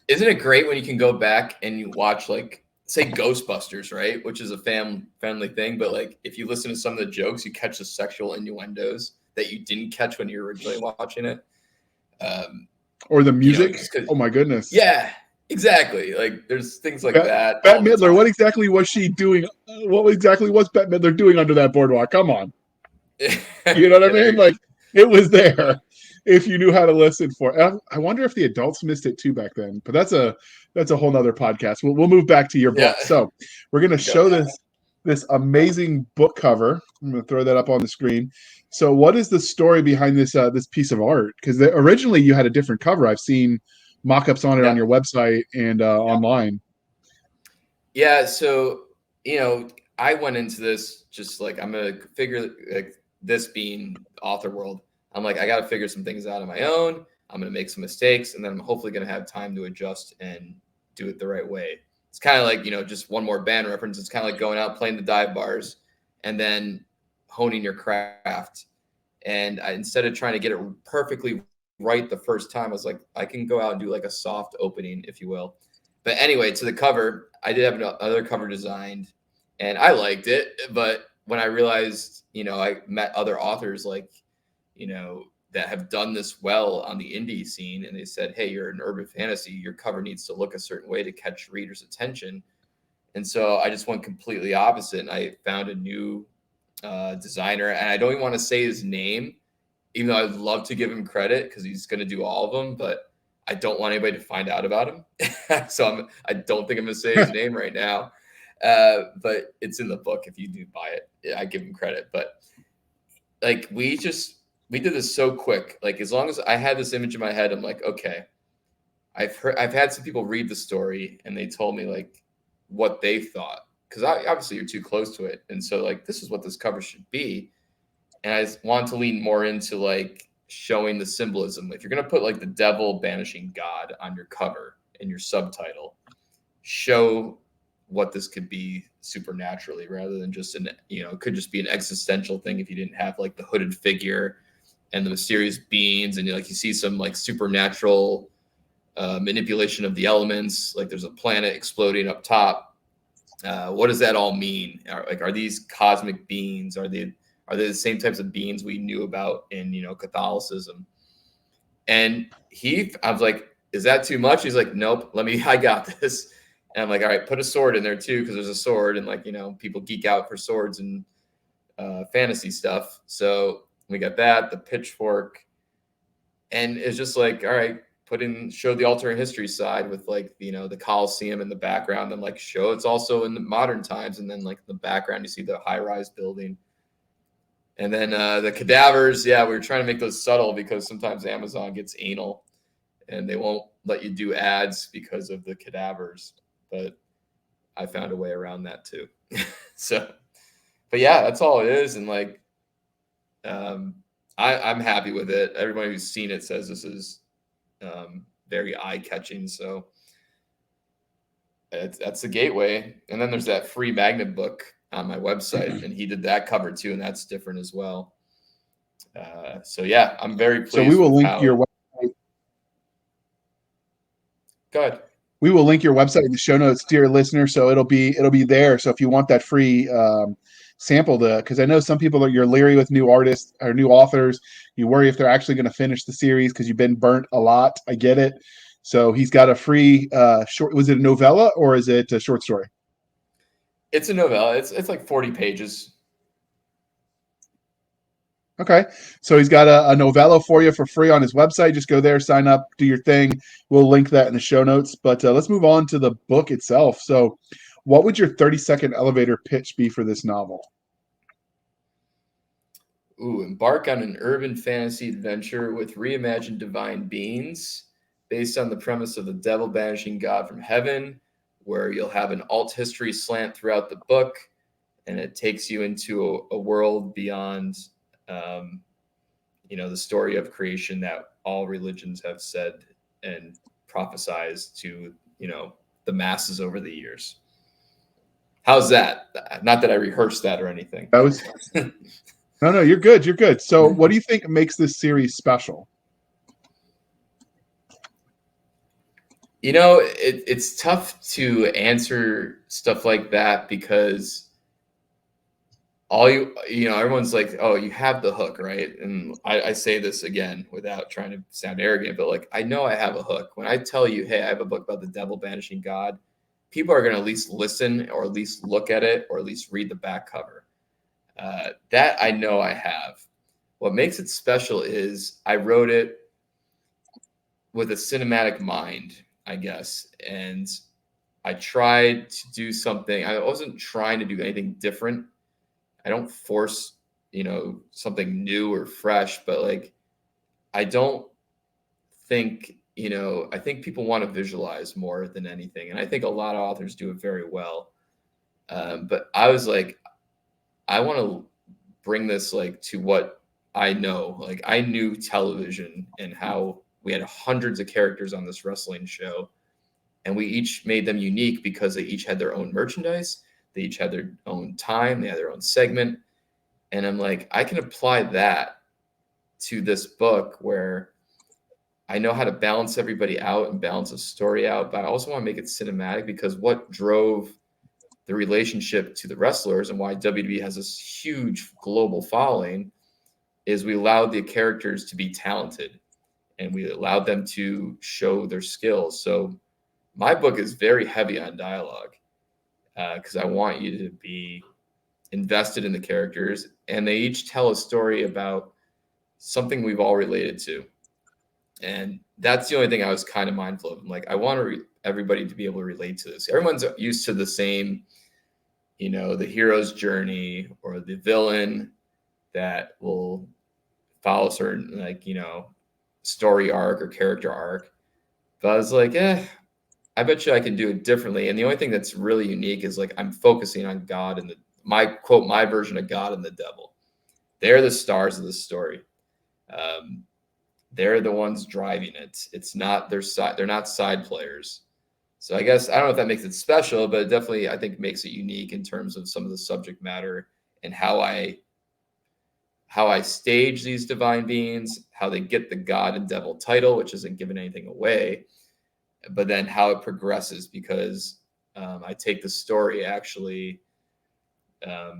isn't it great when you can go back and you watch, like, say Ghostbusters, right? Which is a family thing, but like if you listen to some of the jokes, you catch the sexual innuendos that you didn't catch when you were originally watching it. Or the music. Oh my goodness. Yeah. Exactly. Like there's things like that. Bette Midler, what exactly was she doing? What exactly was Bette Midler doing under that boardwalk? Come on. You know what I mean? Like it was there if you knew how to listen for it. I wonder if the adults missed it too back then, but that's a whole nother podcast. We'll move back to your book. So we're going to show this amazing book cover. I'm going to throw that up on the screen. So what is the story behind this piece of art? Because originally you had a different cover. I've seen mock-ups on it on your website and online. Yeah. So, I went into this just like, I'm going to figure like this being author world. I'm like, I got to figure some things out on my own. I'm going to make some mistakes, and then I'm hopefully going to have time to adjust and do it the right way. It's kind of like, just one more band reference. It's kind of like going out, playing the dive bars, and then honing your craft. And instead of trying to get it perfectly right the first time, I was like, I can go out and do like a soft opening, if you will. But anyway, to the cover, I did have another cover designed, and I liked it. But when I realized, I met other authors like, that have done this well on the indie scene, and they said, hey, you're an urban fantasy, your cover needs to look a certain way to catch readers' attention. And so I just went completely opposite, and I found a new designer, and I don't even want to say his name, even though I'd love to give him credit because he's going to do all of them, but I don't want anybody to find out about him. So I don't think I'm going to say his name right now, but it's in the book. If you do buy it, I give him credit. But like, we did this so quick. Like, as long as I had this image in my head, I'm like, okay, I've had some people read the story and they told me like what they thought. Cause obviously you're too close to it. And so like, this is what this cover should be. And I want to lean more into like showing the symbolism. If you're going to put like the devil banishing God on your cover in your subtitle, show what this could be supernaturally rather than just it could just be an existential thing if you didn't have like the hooded figure and the mysterious beings, and you see some like supernatural manipulation of the elements. Like there's a planet exploding up top. What does that all mean? Are these cosmic beings? Are they the same types of beings we knew about in Catholicism? And I was like, is that too much? He's like, nope. I got this. And I'm like, all right, put a sword in there too, because there's a sword, and like people geek out for swords and fantasy stuff. So we got that, the pitchfork, and it's just like, all right, show the alternate history side with like the Colosseum in the background, and like show it's also in the modern times, and then like in the background you see the high-rise building, and then the cadavers. Yeah, we were trying to make those subtle because sometimes Amazon gets anal and they won't let you do ads because of the cadavers, but I found a way around that too. So, but yeah, that's all it is. And like, I'm happy with it. Everybody who's seen it says this is very eye-catching. So that's the gateway. And then there's that free magnet book on my website, and he did that cover too, and that's different as well. So yeah, I'm very pleased. So we will link your website. Go ahead. We will link your website in the show notes, dear listener. So it'll be there. So if you want that free sample, because I know some people you're leery with new artists or new authors. You worry if they're actually going to finish the series because you've been burnt a lot. I get it. So he's got a free short. Was it a novella or is it a short story? It's a novella. It's like 40 pages. Okay. So he's got a novella for you for free on his website. Just go there, sign up, do your thing. We'll link that in the show notes. But let's move on to the book itself. So, what would your 30-second elevator pitch be for this novel? Ooh, embark on an urban fantasy adventure with reimagined divine beings based on the premise of the devil banishing God from heaven, where you'll have an alt history slant throughout the book, and it takes you into a world beyond, the story of creation that all religions have said and prophesized to, the masses over the years. How's that? Not that I rehearsed that or anything. That was no, you're good. You're good. So, what do you think makes this series special? It's tough to answer stuff like that because everyone's like, oh, you have the hook, right? And I say this again without trying to sound arrogant, but like, I know I have a hook. When I tell you, hey, I have a book about the devil banishing God, people are going to at least listen or at least look at it or at least read the back cover. That I know I have. What makes it special is I wrote it with a cinematic mind, I guess. And I tried to do something. I wasn't trying to do anything different. I don't force, something new or fresh, but like, I don't think, I think people want to visualize more than anything. And I think a lot of authors do it very well. But I was like, I want to bring this like to what I know. Like I knew television and how we had hundreds of characters on this wrestling show, and we each made them unique because they each had their own merchandise. They each had their own time. They had their own segment. And I'm like, I can apply that to this book where I know how to balance everybody out and balance a story out, but I also want to make it cinematic because what drove the relationship to the wrestlers and why WWE has this huge global following is we allowed the characters to be talented and we allowed them to show their skills. So my book is very heavy on dialogue because I want you to be invested in the characters, and they each tell a story about something we've all related to. And that's the only thing I was kind of mindful of. I'm like, I want everybody to be able to relate to this. Everyone's used to the same, the hero's journey or the villain that will follow certain, story arc or character arc. But I was like, I bet you I can do it differently. And the only thing that's really unique is like I'm focusing on God and my version of God and the devil. They're the stars of the story. They're the ones driving it. It's not their side. They're not side players. So I guess I don't know if that makes it special, but it definitely I think makes it unique in terms of some of the subject matter and how I stage these divine beings, how they get the God and devil title, which isn't giving anything away, but then how it progresses because I take the story actually, a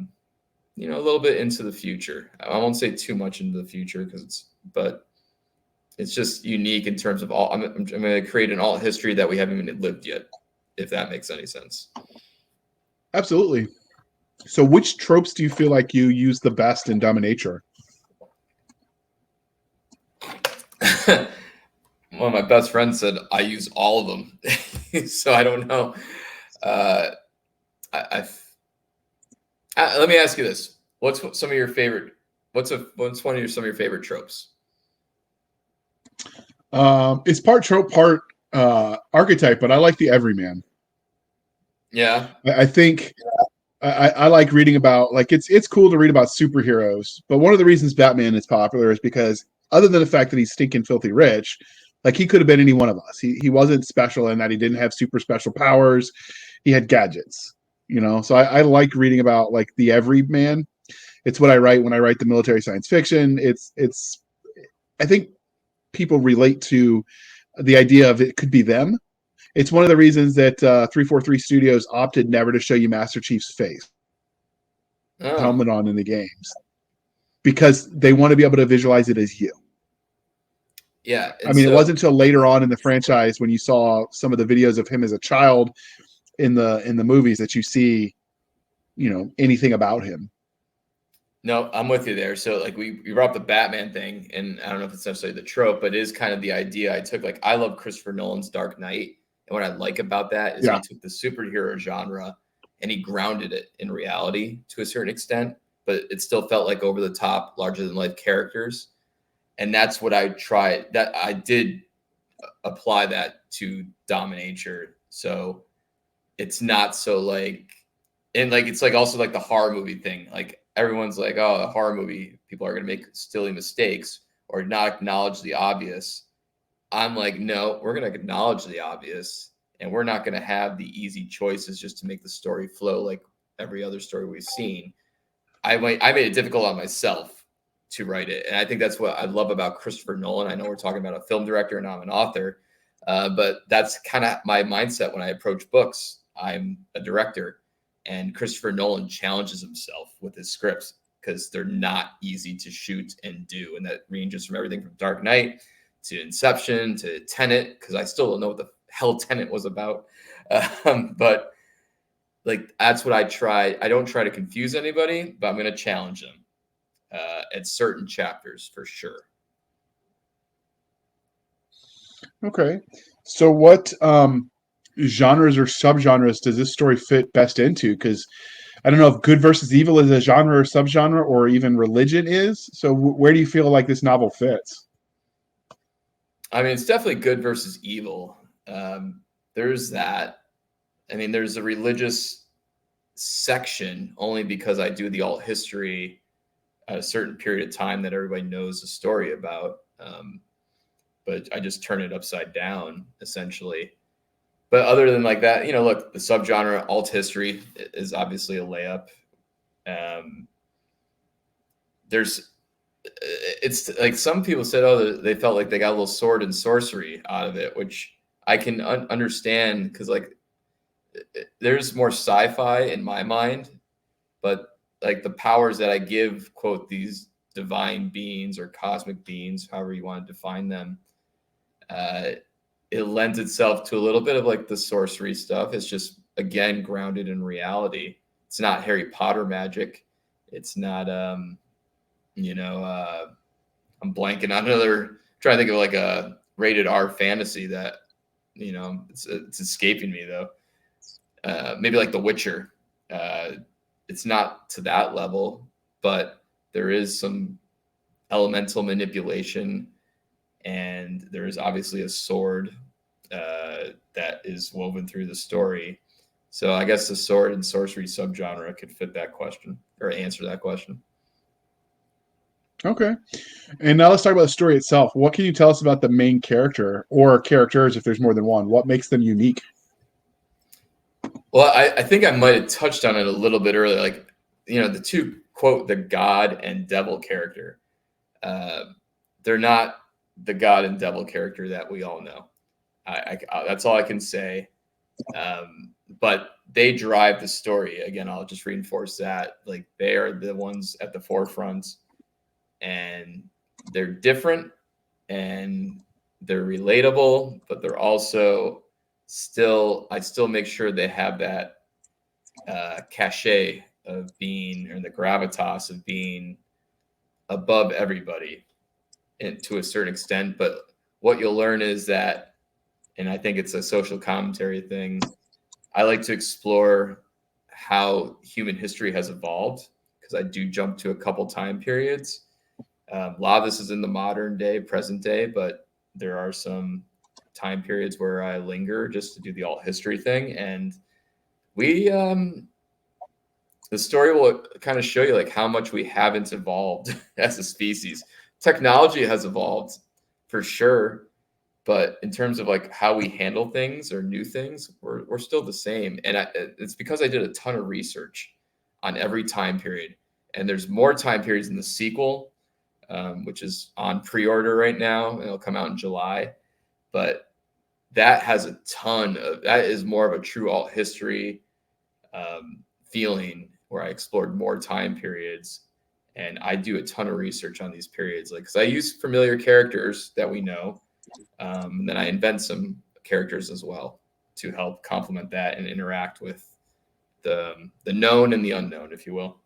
little bit into the future. I won't say too much into the future but it's just unique in terms of I'm going to create an alt history that we haven't even lived yet, if that makes any sense. Absolutely. So which tropes do you feel like you use the best in Dominatrix? One of my best friends said I use all of them. So I don't know. Let me ask you this. What's some of your favorite tropes? It's part trope, part archetype, but I like the everyman. Yeah. I think I like reading about, like, it's cool to read about superheroes, but one of the reasons Batman is popular is because other than the fact that he's stinking filthy rich, like he could have been any one of us. He wasn't special in that he didn't have super special powers. He had gadgets, So I like reading about like the everyman. It's what I write when I write the military science fiction. I think people relate to the idea of it could be them. It's one of the reasons that 343 Studios opted never to show you Master Chief's face, helmet on in the games, because they want to be able to visualize it as you. Yeah. I mean, it wasn't until later on in the franchise when you saw some of the videos of him as a child in the movies that you see, anything about him. No, I'm with you there. So like we brought up the Batman thing, and I don't know if it's necessarily the trope, but it is kind of the idea I took. Like I love Christopher Nolan's Dark Knight, and what I like about that is Yeah. he took the superhero genre and he grounded it in reality to a certain extent, but it still felt like over the top, larger than life characters. And that's what I tried. That I did apply that to Dominature. So it's not so like, and like it's like also like the horror movie thing. Like everyone's like, oh, a horror movie, people are gonna make silly mistakes or not acknowledge the obvious. I'm like, no, we're gonna acknowledge the obvious, and we're not gonna have the easy choices just to make the story flow like every other story we've seen. I made it difficult on myself to write it, and I think that's what I love about Christopher Nolan. I know we're talking about a film director and I'm an author, but that's kind of my mindset when I approach books. I'm a director, and Christopher Nolan challenges himself with his scripts because they're not easy to shoot and do, and that ranges from everything from Dark Knight to Inception to Tenet, because I still don't know what the hell Tenet was about, but like that's what I try. I don't try to confuse anybody, but I'm going to challenge them at certain chapters for sure. Okay. So what genres or subgenres does this story fit best into? Because I don't know if good versus evil is a genre or subgenre, or even religion is. So where do you feel like this novel fits? I mean, it's definitely good versus evil. There's that. I mean, there's a religious section only because I do the alt history at a certain period of time that everybody knows the story about. But I just turn it upside down essentially. But other than like that, look, the subgenre alt history is obviously a layup. It's like some people said, oh, they felt like they got a little sword and sorcery out of it, which I can understand because like there's more sci-fi in my mind, but like the powers that I give, quote, these divine beings or cosmic beings, however you want to define them, it lends itself to a little bit of like the sorcery stuff. It's just again grounded in reality. It's not Harry Potter magic. It's not I'm blanking on trying to think of like a rated R fantasy that it's escaping me though. Maybe like The Witcher. It's not to that level, but there is some elemental manipulation, and there is obviously a sword that is woven through the story. So I guess the sword and sorcery subgenre could fit that question or answer that question. Okay. And now let's talk about the story itself. What can you tell us about the main character or characters if there's more than one? What makes them unique? Well, I think I might have touched on it a little bit earlier. Like, the two, quote, the God and devil character. They're not the God and devil character that we all know. That's all I can say. But they drive the story. Again, I'll just reinforce that. Like, they are the ones at the forefront, and they're different and they're relatable, but they're also I still make sure they have that cachet of being, or the gravitas of being above everybody, and to a certain extent. But what you'll learn is that, and I think it's a social commentary thing, I like to explore how human history has evolved, because I do jump to a couple time periods. A lot of this is in the modern day, present day, but there are some time periods where I linger just to do the alt history thing. And the story will kind of show you like how much we haven't evolved as a species. Technology has evolved for sure, but in terms of like how we handle things or new things, we're still the same. And it's because I did a ton of research on every time period, and there's more time periods in the sequel, which is on pre-order right now, and it'll come out in July. But that has that is more of a true alt history feeling, where I explored more time periods, and I do a ton of research on these periods, like because I use familiar characters that we know, and then I invent some characters as well to help complement that and interact with the known and the unknown, if you will.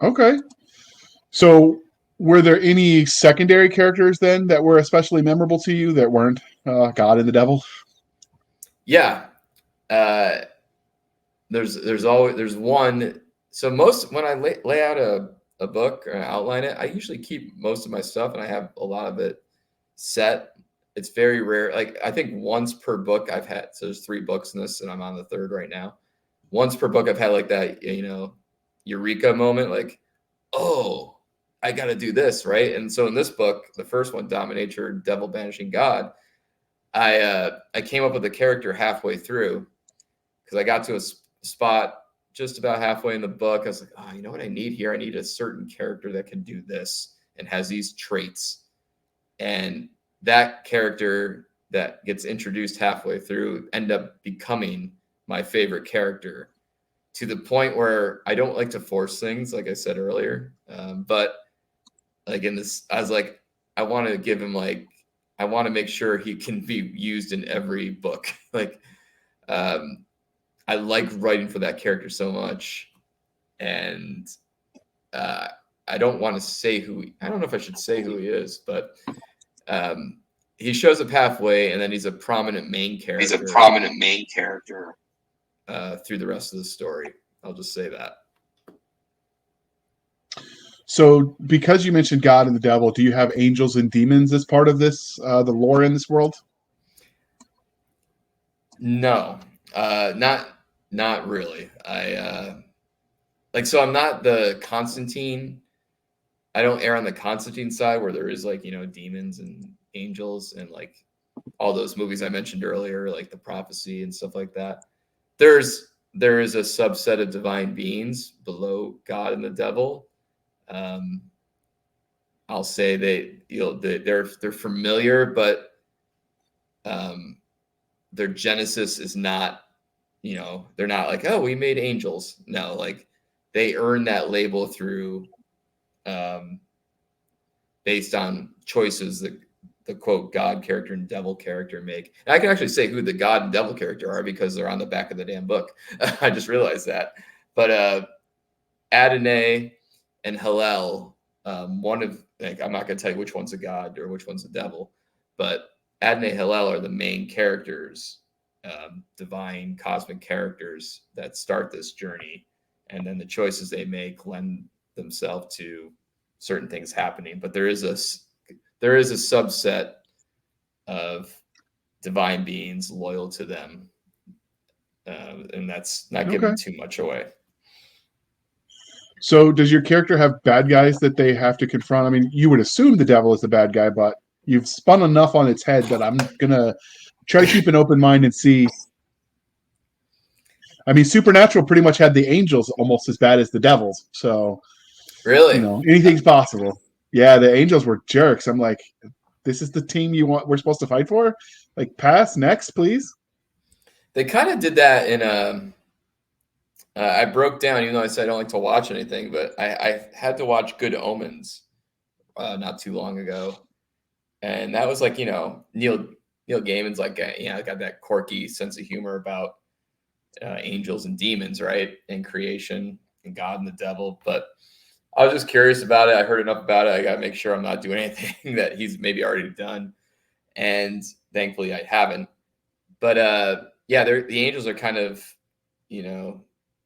Okay. So, were there any secondary characters then that were especially memorable to you that weren't God and the Devil? Yeah. Uh, there's one. So most when I lay out a book or outline it, I usually keep most of my stuff, and I have a lot of it set. It's very rare. Like I think once per book I've had. So there's 3 books in this, and I'm on the 3rd right now. Once per book I've had like that, eureka moment, like, oh, I got to do this, right? And so in this book, the first one, Dominator, Devil Banishing God, I came up with a character halfway through because I got to a spot just about halfway in the book. I was like, oh, you know what I need here? I need a certain character that can do this and has these traits. And that character that gets introduced halfway through end up becoming my favorite character, to the point where I don't like to force things, like I said earlier. But like in this, I was like, I want to give him I want to make sure he can be used in every book. Like, I like writing for that character so much, and I don't want to say I don't know if I should say who he is, but he shows up halfway, and then he's a prominent main character. He's a prominent main character through the rest of the story. I'll just say that. So, because you mentioned God and the Devil, do you have angels and demons as part of this, the lore in this world? No, not really. So I'm not the Constantine. I don't err on the Constantine side where there is demons and angels and like all those movies I mentioned earlier, like the prophecy and stuff like that. There is a subset of divine beings below God and the devil. I'll say they're familiar, but their genesis is not, they're not like, oh, we made angels. No, like they earn that label through based on choices that the quote God character and devil character make. And I can actually say who the God and devil character are because they're on the back of the damn book. I just realized that. But Adonai and Hillel, one of I'm not going to tell you which one's a god or which one's a devil, but Adonai and Hillel are the main characters, divine cosmic characters that start this journey, and then the choices they make lend themselves to certain things happening. But there is a subset of divine beings loyal to them, and that's not giving too much away. So does your character have bad guys that they have to confront? I mean, you would assume the devil is the bad guy, but you've spun enough on its head that I'm going to try to keep an open mind and see. I mean, Supernatural pretty much had the angels almost as bad as the devils. So, really, anything's possible. Yeah, the angels were jerks. I'm like, this is the team we're supposed to fight for? Like, pass, next, please. They kind of did that in I broke down, even though I said I don't like to watch anything, but I had to watch Good Omens not too long ago, and that was like Neil Gaiman's like got that quirky sense of humor about angels and demons, right, and creation and God and the devil. But I was just curious about it. I heard enough about it. I got to make sure I'm not doing anything that he's maybe already done, and thankfully I haven't. But the angels are kind of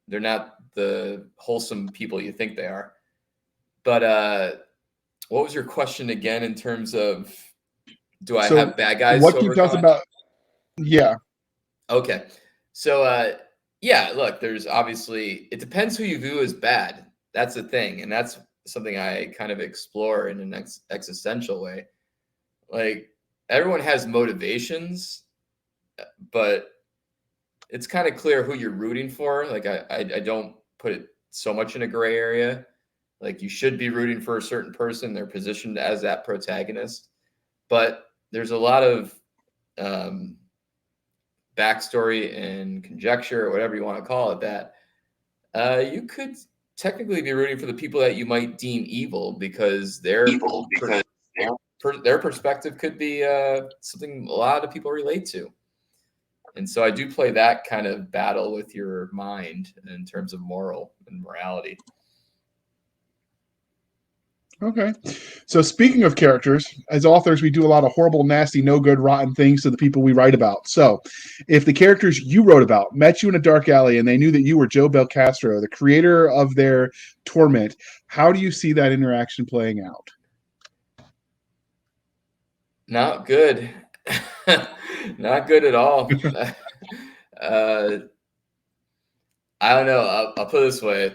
they're not the wholesome people you think they are. But what was your question again in terms of do I have bad guys? What can you tell us about? Yeah. Okay. So look, there's obviously, it depends who you view as bad. That's the thing. And that's something I kind of explore in an existential way. Like everyone has motivations, but it's kind of clear who you're rooting for. Like I don't put it so much in a gray area. Like you should be rooting for a certain person. They're positioned as that protagonist, but there's a lot of backstory and conjecture or whatever you want to call it that you could technically be rooting for the people that you might deem evil because their perspective could be something a lot of people relate to. And so I do play that kind of battle with your mind in terms of moral and morality. Okay. So speaking of characters, as authors, we do a lot of horrible, nasty, no good, rotten things to the people we write about. So if the characters you wrote about met you in a dark alley and they knew that you were Joe Belcastro, the creator of their torment, how do you see that interaction playing out? Not good. Not good at all. uh, I don't know. I'll put it this way.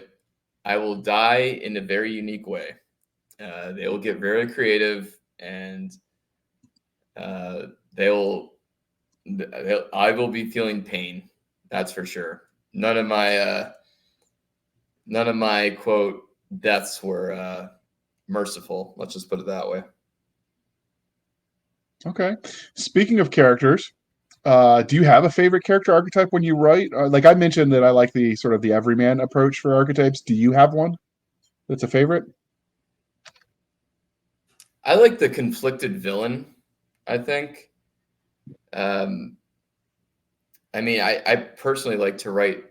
I will die in a very unique way. They will get very creative, and uh, they'll, I will be feeling pain. That's for sure. None of my quote deaths were merciful. Let's just put it that way. Okay. Speaking of characters, do you have a favorite character archetype when you write? Like I mentioned that I like the sort of the everyman approach for archetypes. Do you have one that's a favorite? I like the conflicted villain, I think. Um, I mean, I personally like to write.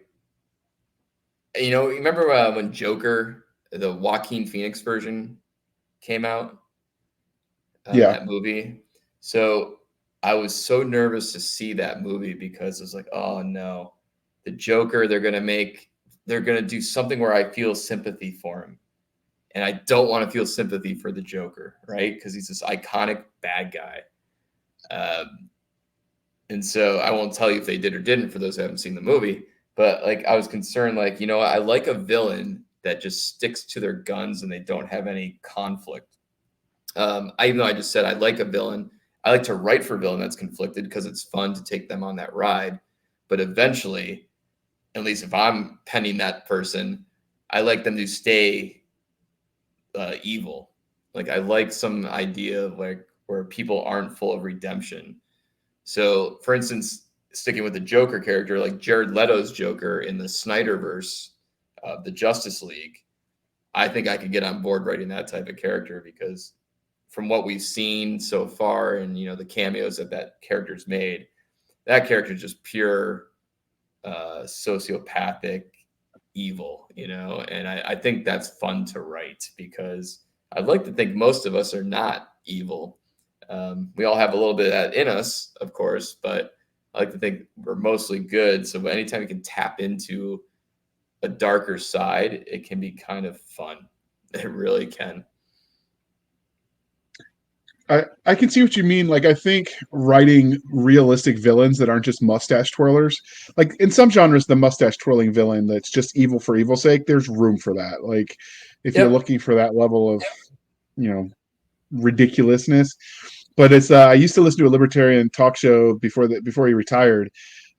Remember when Joker, the Joaquin Phoenix version, came out? Yeah. That movie. So I was so nervous to see that movie because it's like, oh no, the Joker, they're gonna do something where I feel sympathy for him. And I don't want to feel sympathy for the Joker, right? Because he's this iconic bad guy. And so I won't tell you if they did or didn't for those who haven't seen the movie. But like I was concerned, like, I like a villain that just sticks to their guns and they don't have any conflict. Even though I just said I like a villain, I like to write for a villain that's conflicted because it's fun to take them on that ride. But eventually, at least if I'm penning that person, I like them to stay evil. Like I like some idea of like where people aren't full of redemption. So, for instance, sticking with the Joker character, like Jared Leto's Joker in the Snyderverse of the Justice League, I think I could get on board writing that type of character because from what we've seen so far and the cameos that character's made, that character is just pure sociopathic evil, and I think that's fun to write because I'd like to think most of us are not evil. We all have a little bit of that in us, of course, but I like to think we're mostly good. So anytime you can tap into a darker side, it can be kind of fun. It really can. I can see what you mean. Like, I think writing realistic villains that aren't just mustache twirlers, like in some genres, the mustache twirling villain that's just evil for evil's sake, there's room for that. Like, if you're Yep. looking for that level of, you know, ridiculousness. But it's, I used to listen to a libertarian talk show before he retired.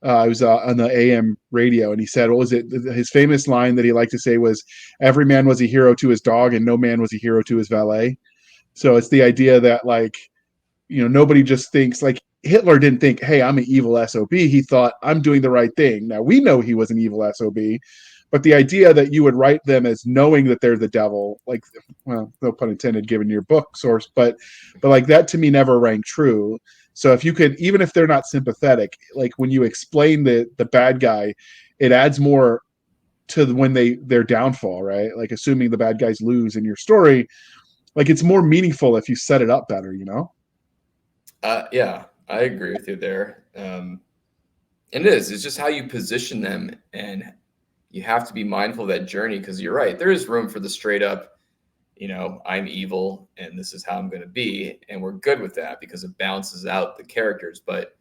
I was on the AM radio, and he said, what was it? His famous line that he liked to say was, every man was a hero to his dog, and no man was a hero to his valet. So it's the idea that nobody just thinks like Hitler didn't think, hey, I'm an evil SOB. He thought I'm doing the right thing. Now we know he was an evil SOB, but the idea that you would write them as knowing that they're the devil, like, well, no pun intended given your book source, but like that to me never rang true. So if you could, even if they're not sympathetic, like when you explain the bad guy, it adds more to when their downfall, right? Like assuming the bad guys lose in your story, like it's more meaningful if you set it up better. Yeah, I agree with you there. And it's just how you position them, and you have to be mindful of that journey because you're right. There is room for the straight up, I'm evil and this is how I'm going to be. And we're good with that because it balances out the characters. But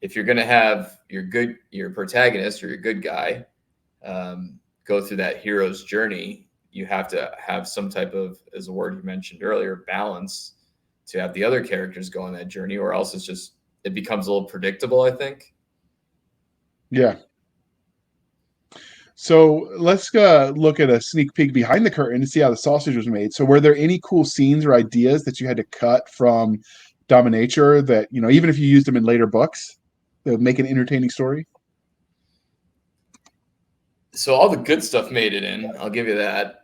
if you're going to have your protagonist or your good guy go through that hero's journey, you have to have some type of, as a word you mentioned earlier, balance to have the other characters go on that journey, or else it becomes a little predictable, I think. Yeah. So let's look at a sneak peek behind the curtain to see how the sausage was made. So were there any cool scenes or ideas that you had to cut from Dominature that, even if you used them in later books, that would make an entertaining story? So all the good stuff made it in, I'll give you that.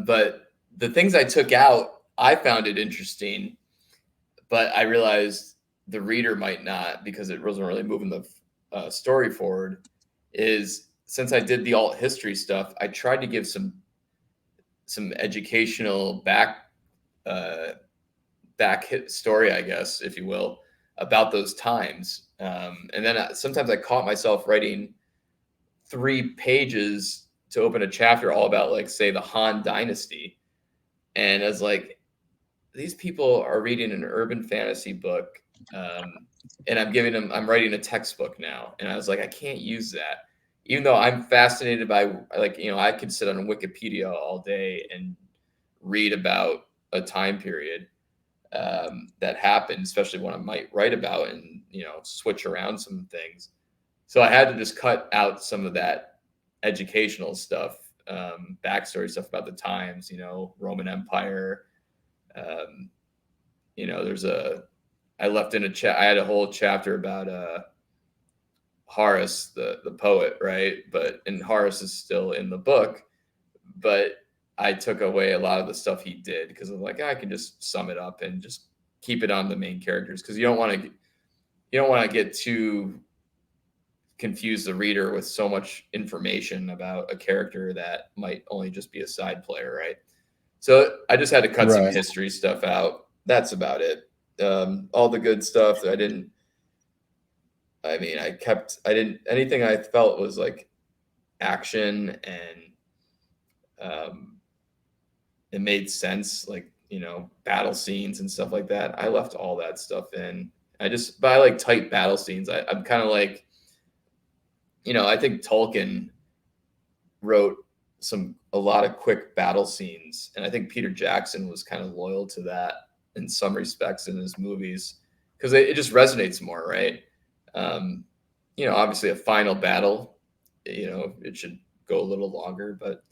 But the things I took out, I found it interesting, but I realized the reader might not because it wasn't really moving the story forward. Is since I did the alt history stuff, I tried to give some educational back hit story, I guess, if you will, about those times. And then sometimes I caught myself writing 3 pages to open a chapter all about, like, say, the Han Dynasty. And I was like, these people are reading an urban fantasy book, and I'm writing a textbook now. And I was like, I can't use that. Even though I'm fascinated by, like, I could sit on Wikipedia all day and read about a time period that happened, especially one I might write about, and, switch around some things. So I had to just cut out some of that educational stuff, backstory stuff about the times, Roman Empire. I left in I had a whole chapter about Horace, the poet, right? And Horace is still in the book, but I took away a lot of the stuff he did because I'm like, I can just sum it up and just keep it on the main characters, because you don't want to get too confuse the reader with so much information about a character that might only just be a side player, right? So I just had to cut some history stuff out. That's about it. All the good stuff I didn't anything I felt was like action and it made sense, like, battle scenes and stuff like that. I left all that stuff in. But I like tight battle scenes. I'm kind of like, I think Tolkien wrote a lot of quick battle scenes, and I think Peter Jackson was kind of loyal to that in some respects in his movies, because it just resonates more, right? Obviously a final battle, it should go a little longer, but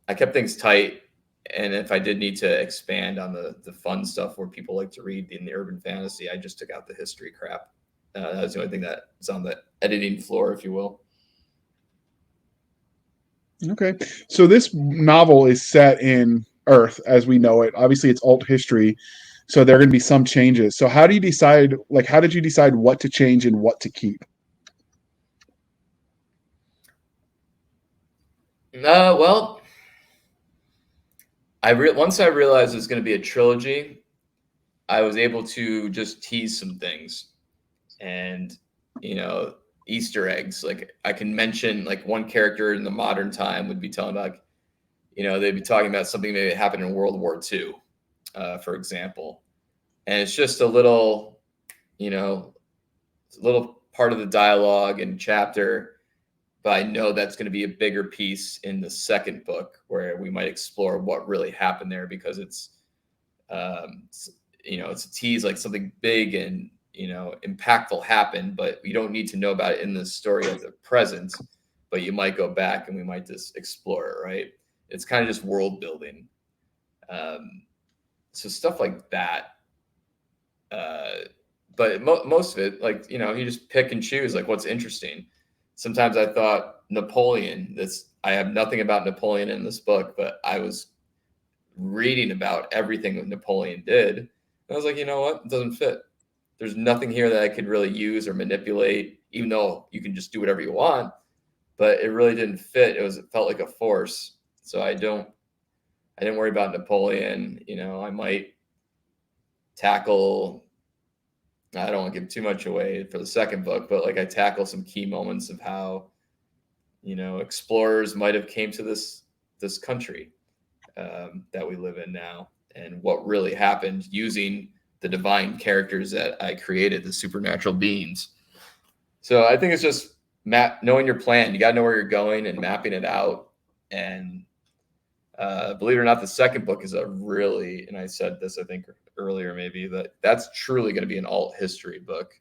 I kept things tight. And if I did need to expand on the fun stuff where people like to read in the urban fantasy, I just took out the history crap. That was the only thing that was on the editing floor, if you will. Okay. So this novel is set in Earth as we know it. Obviously, it's alt history, so there are going to be some changes. So how do you decide, how did you decide what to change and what to keep? Well, once I realized it was going to be a trilogy, I was able to just tease some things. And, Easter eggs. Like, I can mention, like, one character in the modern time would be telling about, they'd be talking about something that happened in World War II, for example. And it's just a little part of the dialogue and chapter, but I know that's going to be a bigger piece in the second book, where we might explore what really happened there, because it's a tease, like something big and impactful happened, but you don't need to know about it in the story of the present, but you might go back and we might just explore it, right? It's kind of just world building. So stuff like that. But most of it, like, you just pick and choose, like, what's interesting. Sometimes I thought Napoleon, I have nothing about Napoleon in this book, but I was reading about everything that Napoleon did. And I was like, you know what? It doesn't fit. There's nothing here that I could really use or manipulate, even though you can just do whatever you want, but it really didn't fit. It felt like a force. So I didn't worry about Napoleon. I might tackle, I don't want to give too much away for the second book, but like I tackle some key moments of how, explorers might have came to this country that we live in now, and what really happened using the divine characters that I created, the supernatural beings. So I think it's just knowing your plan. You got to know where you're going and mapping it out. And believe it or not, the second book is and I said this, I think earlier, maybe, that's truly going to be an alt history book.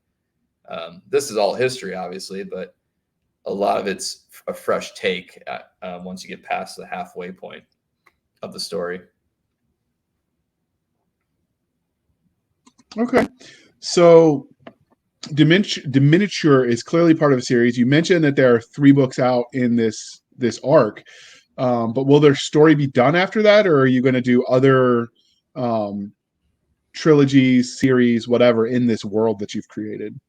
This is all history, obviously, but a lot of it's a fresh take once you get past the halfway point of the story. Okay. So Diminuture is clearly part of a series. You mentioned that there are 3 books out in this arc, but will their story be done after that, or are you going to do other trilogies, series, whatever, in this world that you've created?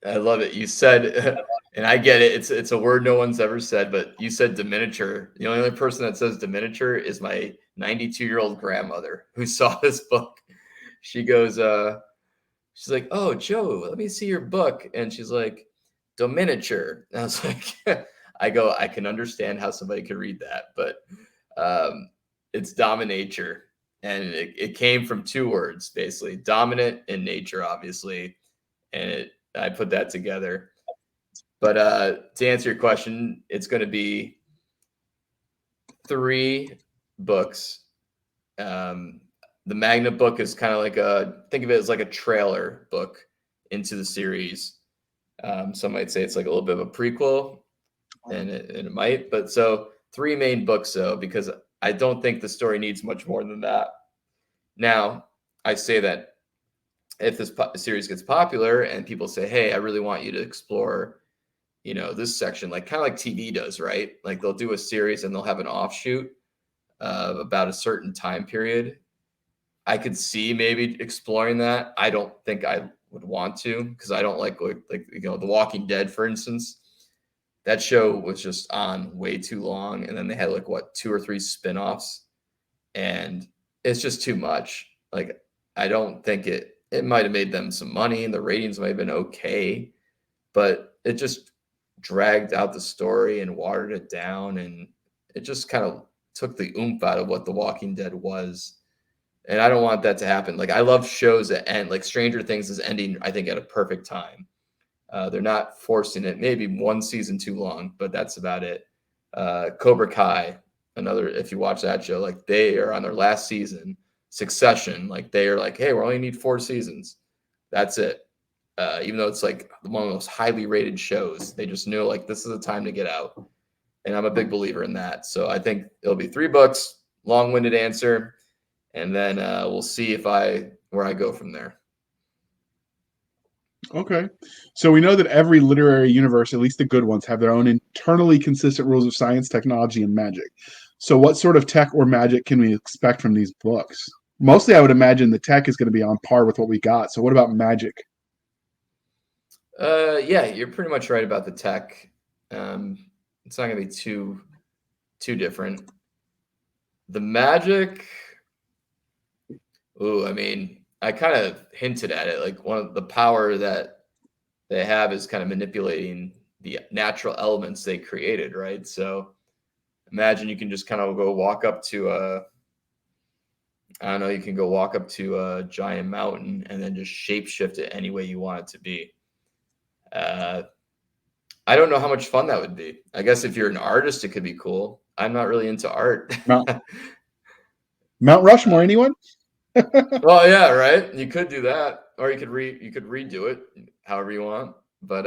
I love it. You said, and I get it. It's a word no one's ever said, but you said diminiture. The only other person that says diminiture is my 92-year-old grandmother who saw this book. She goes, she's like, "Oh, Joe, let me see your book," and she's like, "Dominiture." And I was like, I can understand how somebody could read that, but it's dominature, and it came from two words basically, dominant and nature, obviously, and I put that together. But to answer your question, it's going to be 3 books. The Magna book is kind of like think of it as like a trailer book into the series. Some might say it's like a little bit of a prequel, and it might. But so 3 main books, though, because I don't think the story needs much more than that. Now, I say that if this series gets popular and people say, "Hey, I really want you to explore, this section," like kind of like TV does, right? Like they'll do a series and they'll have an offshoot about a certain time period. I could see maybe exploring that. I don't think I would want to, because I don't like The Walking Dead, for instance. That show was just on way too long, and then they had 2 or 3 spinoffs, and it's just too much. Like I don't think it might have made them some money, and the ratings might have been okay, but it just dragged out the story and watered it down, and it just kind of took the oomph out of what The Walking Dead was. And I don't want that to happen. Like I love shows that end, like Stranger Things is ending, I think, at a perfect time. They're not forcing it, maybe 1 season too long, but that's about it. Cobra Kai, another, if you watch that show, like they are on their last season. Succession, like they are like, hey, we only need 4 seasons. That's it. Even though it's like one of the most highly rated shows, they just knew like this is the time to get out. And I'm a big believer in that. So I think it'll be 3 books, long-winded answer. And then we'll see where I go from there. Okay. So we know that every literary universe, at least the good ones, have their own internally consistent rules of science, technology, and magic. So what sort of tech or magic can we expect from these books? Mostly, I would imagine the tech is going to be on par with what we got. So what about magic? Yeah, you're pretty much right about the tech. It's not going to be too different. The magic... Ooh, I mean, I kind of hinted at it. Like one of the power that they have is kind of manipulating the natural elements they created, right? So imagine you can just kind of go walk up to you can go walk up to a giant mountain and then just shapeshift it any way you want it to be. I don't know how much fun that would be. I guess if you're an artist, it could be cool. I'm not really into art. Mount Rushmore, anyone? Well, yeah, right. You could do that, or you could redo it however you want. But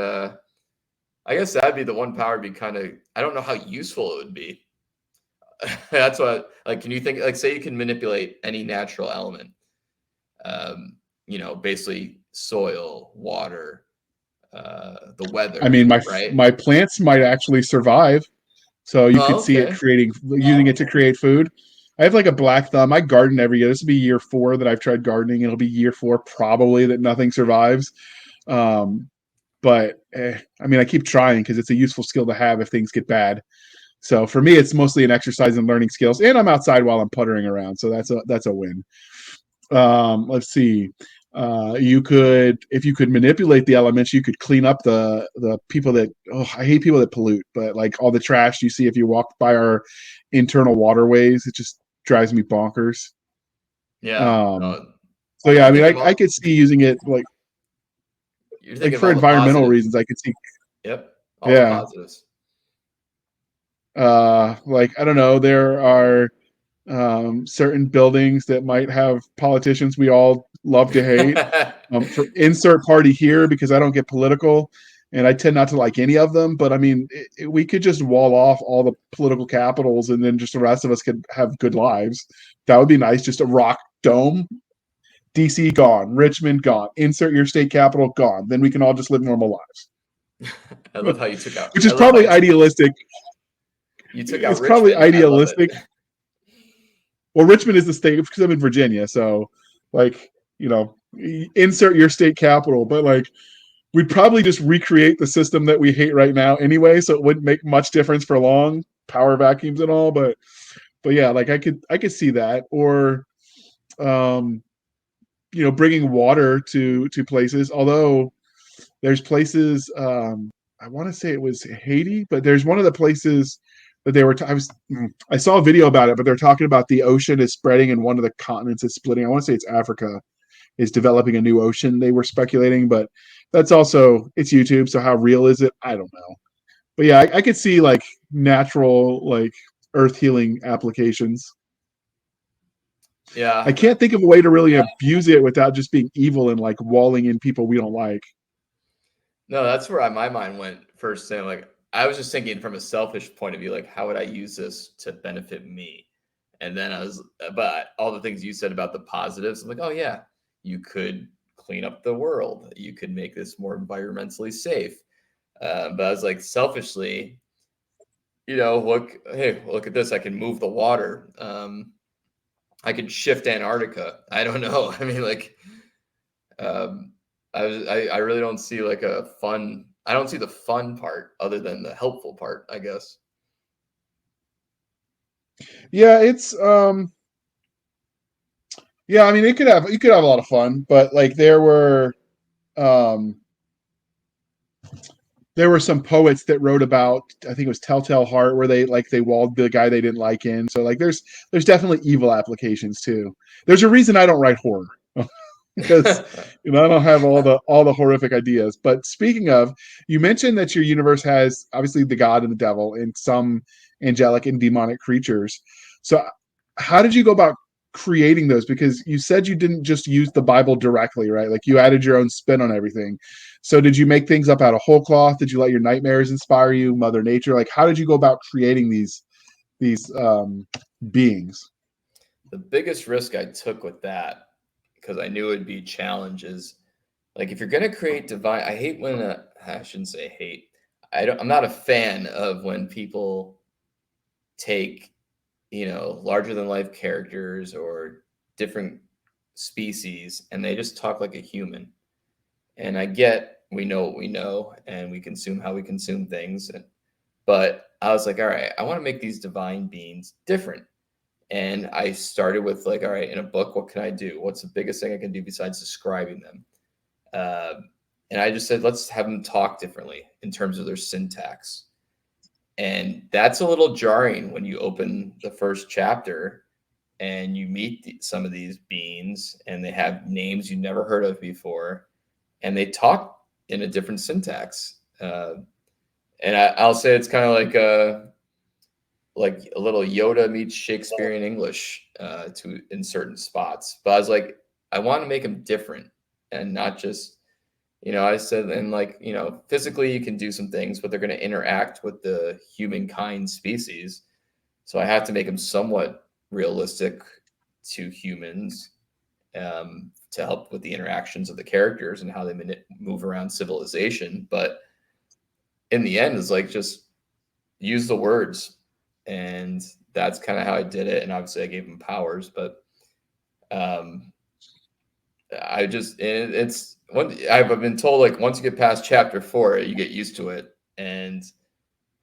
I guess that'd be the one power. Would be kind of, I don't know how useful it would be. That's what, like, can you think, like, say you can manipulate any natural element, basically soil, water, the weather. I mean, right? my plants might actually survive. So you could see it Okay. using it to create food. I have like a black thumb. I garden every year. This will be year 4 that I've tried gardening. It'll be year 4 probably that nothing survives. But I mean, I keep trying because it's a useful skill to have if things get bad. So for me, it's mostly an exercise in learning skills, and I'm outside while I'm puttering around, so that's a win. Let's see. If you could manipulate the elements, you could clean up the people that. Oh, I hate people that pollute, but like all the trash you see if you walk by our internal waterways, it just drives me bonkers. Yeah. So yeah, I mean, I All, could see using it you're like thinking of for all the environmental positives. reasons. I could see. Yep. All the Yeah. positives. Like I don't know, there are certain buildings that might have politicians we all love to hate. For insert party here, because I don't get political and I tend not to like any of them. But I mean, we could just wall off all the political capitals and then just the rest of us could have good lives. That would be nice. Just a rock dome. DC gone, Richmond gone, insert your state capital gone. Then we can all just live normal lives. I love how you took out. Which I is love how probably idealistic. you took out It's probably Richmond. I love idealistic. it. Well, Richmond is the state because I'm in Virginia, so like insert your state capital. But like we'd probably just recreate the system that we hate right now anyway, so it wouldn't make much difference for long, power vacuums and all. But yeah, like I could see that. Or bringing water to places. Although there's places, I want to say it was Haiti, but there's one of the places that they were. I saw a video about it, but they're talking about the ocean is spreading and one of the continents is splitting. I want to say it's Africa is developing a new ocean. They were speculating, but that's also, it's YouTube, so how real is it? I don't know. But yeah, I could see like natural, like earth healing applications. Yeah. I can't think of a way to really abuse it without just being evil and like walling in people we don't like. No, that's where my mind went first. Saying like, I was just thinking from a selfish point of view, like how would I use this to benefit me? And then but all the things you said about the positives, I'm like, oh yeah, you could clean up the world. You could make this more environmentally safe. But I was like, selfishly, look at this. I can move the water. I can shift Antarctica. I don't know. I mean, like, I really don't see like I don't see the fun part other than the helpful part, I guess. Yeah, it's yeah, I mean you could have a lot of fun, but like there were some poets that wrote about, I think it was Telltale Heart, where they walled the guy they didn't like in. So like there's definitely evil applications too. There's a reason I don't write horror. Because I don't have all the horrific ideas. But speaking of, you mentioned that your universe has obviously the god and the devil and some angelic and demonic creatures. So how did you go about creating those? Because you said you didn't just use the Bible directly, right? Like you added your own spin on everything. So did you make things up out of whole cloth? Did you let your nightmares inspire you, Mother Nature? Like how did you go about creating these beings? The biggest risk I took with that, because I knew it'd be challenges. Like if you're gonna create divine, I hate when I shouldn't say hate. I'm not a fan of when people take, larger than life characters or different species and they just talk like a human. And I get we know what we know and we consume how we consume things. But I was like, all right, I want to make these divine beings different. And I started with like, all right, in a book, what can I do? What's the biggest thing I can do besides describing them? And I just said, let's have them talk differently in terms of their syntax. And that's a little jarring when you open the first chapter and you meet some of these beings and they have names you never heard of before and they talk in a different syntax. And I'll say it's kind of like a little Yoda meets Shakespearean English in certain spots. But I was like, I want to make them different and not just, I said, and like, physically you can do some things, but they're going to interact with the humankind species. So I have to make them somewhat realistic to humans to help with the interactions of the characters and how they move around civilization. But in the end, it's like just use the words. And that's kind of how I did it. And obviously I gave them powers, but I've been told like once you get past chapter 4, you get used to it, and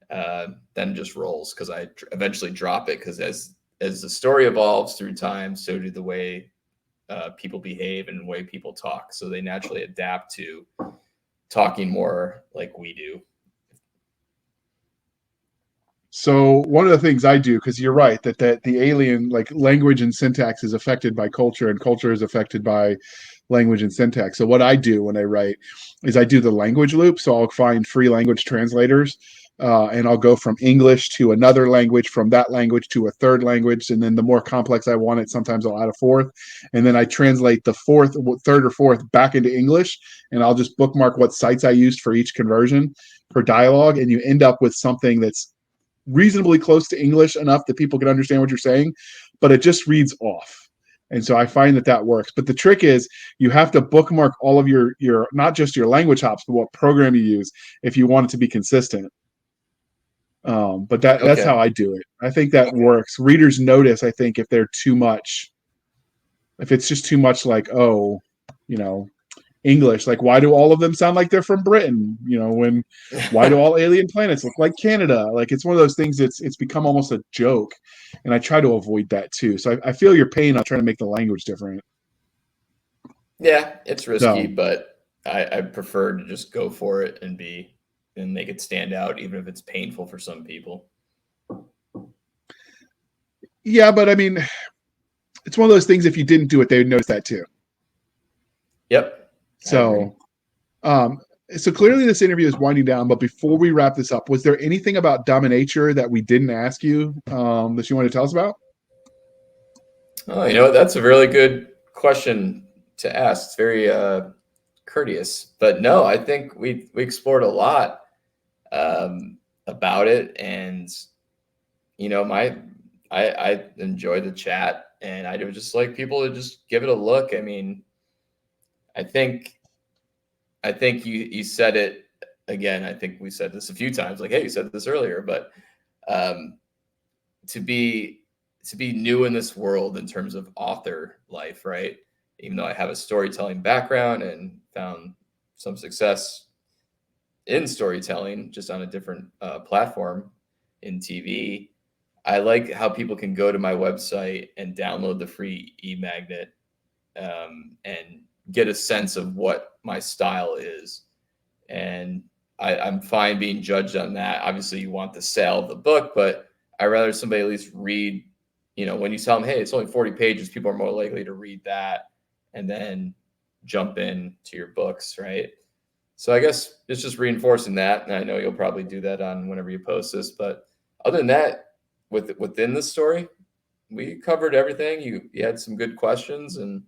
then it just rolls because I eventually drop it because as the story evolves through time, so do the way people behave and the way people talk. So they naturally adapt to talking more like we do. So one of the things I do, because you're right that the alien, like language and syntax, is affected by culture, and culture is affected by language and syntax. So what I do when I write is I do the language loop. So I'll find free language translators, and I'll go from English to another language, from that language to a third language, and then the more complex I want it, sometimes I'll add a fourth, and then I translate the third or fourth back into English, and I'll just bookmark what sites I used for each conversion per dialogue, and you end up with something that's reasonably close to English enough that people can understand what you're saying, but it just reads off. And so I find that works. But the trick is you have to bookmark all of your not just your language hops, but what program you use if you want it to be consistent. But that's how I do it. I think that works. Readers notice, I think, if they're too much, if it's just too much like, English. Like, why do all of them sound like they're from Britain? Why do all alien planets look like Canada? Like, it's one of those things it's become almost a joke. And I try to avoid that too. So I feel your pain on trying to make the language different. Yeah, it's risky, So, but I prefer to just go for it and make it stand out, even if it's painful for some people. yeah, but I mean, it's one of those things, if you didn't do it, they would notice that too. Yep. So, so clearly this interview is winding down, but before we wrap this up, was there anything about dominature that we didn't ask you that you want to tell us about? Oh, that's a really good question to ask. It's very courteous, but no, I think we explored a lot about it, and I enjoyed the chat, and I would just like people to just give it a look. I mean, I think you said it again. I think we said this a few times, like, hey, you said this earlier, but to be new in this world in terms of author life, right? Even though I have a storytelling background and found some success in storytelling, just on a different platform in TV, I like how people can go to my website and download the free e-magnet and get a sense of what my style is. And I'm fine being judged on that. Obviously, you want the sale of the book, but I'd rather somebody at least read, when you tell them, hey, it's only 40 pages, people are more likely to read that and then jump in to your books, right? So I guess it's just reinforcing that. And I know you'll probably do that on whenever you post this. But other than that, within the story, we covered everything. You had some good questions, and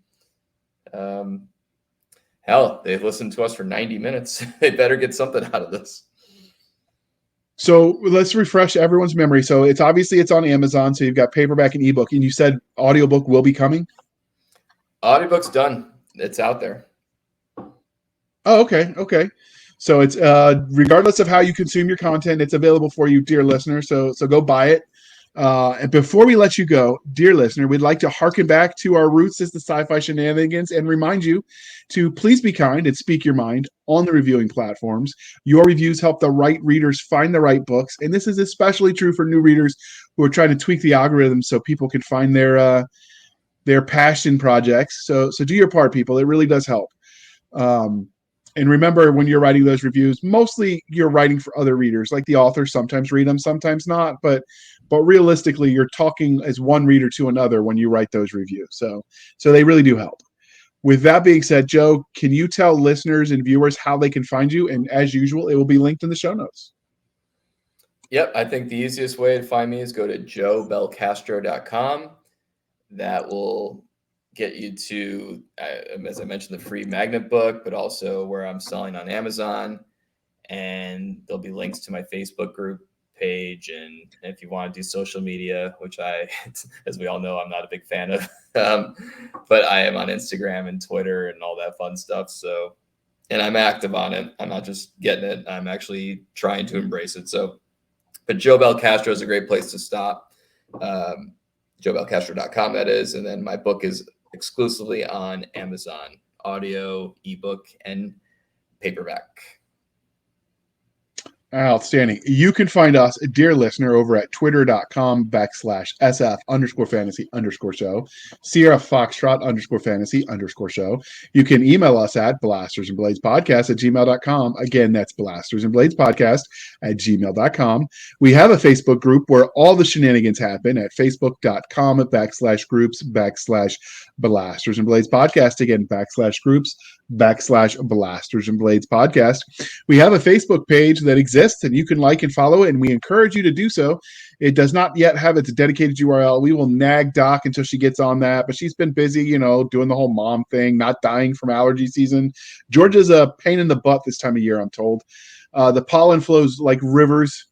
hell, they've listened to us for 90 minutes. They better get something out of this. So let's refresh everyone's memory. So it's on Amazon. So you've got paperback and ebook, and you said audiobook will be coming. Audiobook's done. It's out there. Oh, okay. So it's regardless of how you consume your content, it's available for you, dear listener. So go buy it. And before we let you go, dear listener, we'd like to harken back to our roots as the sci-fi shenanigans and remind you to please be kind and speak your mind on the reviewing platforms. Your reviews help the right readers find the right books. And this is especially true for new readers who are trying to tweak the algorithm so people can find their passion projects. So do your part, people. It really does help. And remember, when you're writing those reviews, mostly you're writing for other readers. Like the authors sometimes read them, sometimes not. But realistically, you're talking as one reader to another when you write those reviews. So they really do help. With that being said, Joe, can you tell listeners and viewers how they can find you? And as usual, it will be linked in the show notes. Yep. I think the easiest way to find me is go to joebelcastro.com. That will get you to, as I mentioned, the free magnet book, but also where I'm selling on Amazon. And there'll be links to my Facebook group page. And if you want to do social media, which as we all know, I'm not a big fan of, but I am on Instagram and Twitter and all that fun stuff. So, and I'm active on it. I'm not just getting it. I'm actually trying to embrace it. So, but Joe Belcastro is a great place to stop. joebelcastro.com, that is. And then my book is exclusively on Amazon, audio, ebook, and paperback. Outstanding. You can find us, dear listener, over at twitter.com/SF_fantasy_show, Sierra Foxtrot _fantasy_show. You can email us at blastersandbladespodcast@gmail.com. Again, that's blastersandbladespodcast@gmail.com. We have a Facebook group where all the shenanigans happen at facebook.com/groups/Blasters and Blades Podcast. Again, /groups/Blasters and Blades Podcast. We have a Facebook page that exists, and you can like and follow it, and we encourage you to do so. It does not yet have its dedicated URL. We will nag Doc until she gets on that, but she's been busy, doing the whole mom thing, not dying from allergy season. Georgia's a pain in the butt this time of year, I'm told. The pollen flows like rivers,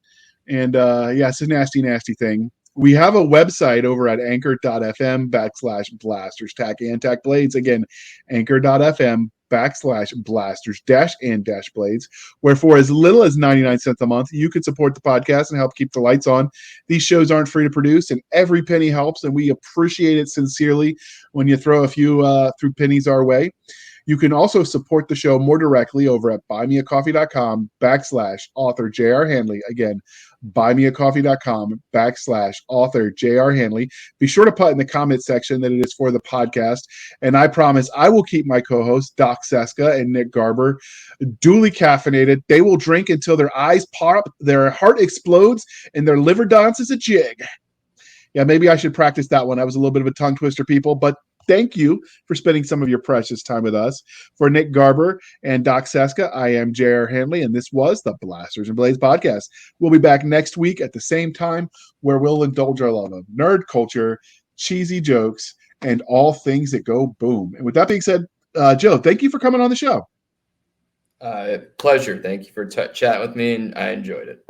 and it's a nasty, nasty thing. We have a website over at anchor.fm/blasters and blades. Again, anchor.fm/blasters-and-blades, where for as little as 99 cents a month, you can support the podcast and help keep the lights on. These shows aren't free to produce, and every penny helps, and we appreciate it sincerely when you throw a few pennies our way. You can also support the show more directly over at buymeacoffee.com/author J.R. Handley. Again, buymeacoffee.com/author J.R. Handley. Be sure to put in the comment section that it is for the podcast. And I promise I will keep my co-hosts, Doc Cisca and Nick Garber, duly caffeinated. They will drink until their eyes pop, their heart explodes, and their liver dances a jig. Yeah, maybe I should practice that one. That was a little bit of a tongue twister, people, but thank you for spending some of your precious time with us. For Nick Garber and Doc Cisca, I am J.R. Handley, and this was the Blasters and Blades podcast. We'll be back next week at the same time, where we'll indulge our love of nerd culture, cheesy jokes, and all things that go boom. And with that being said, Joe, thank you for coming on the show. Pleasure. Thank you for chatting with me, and I enjoyed it.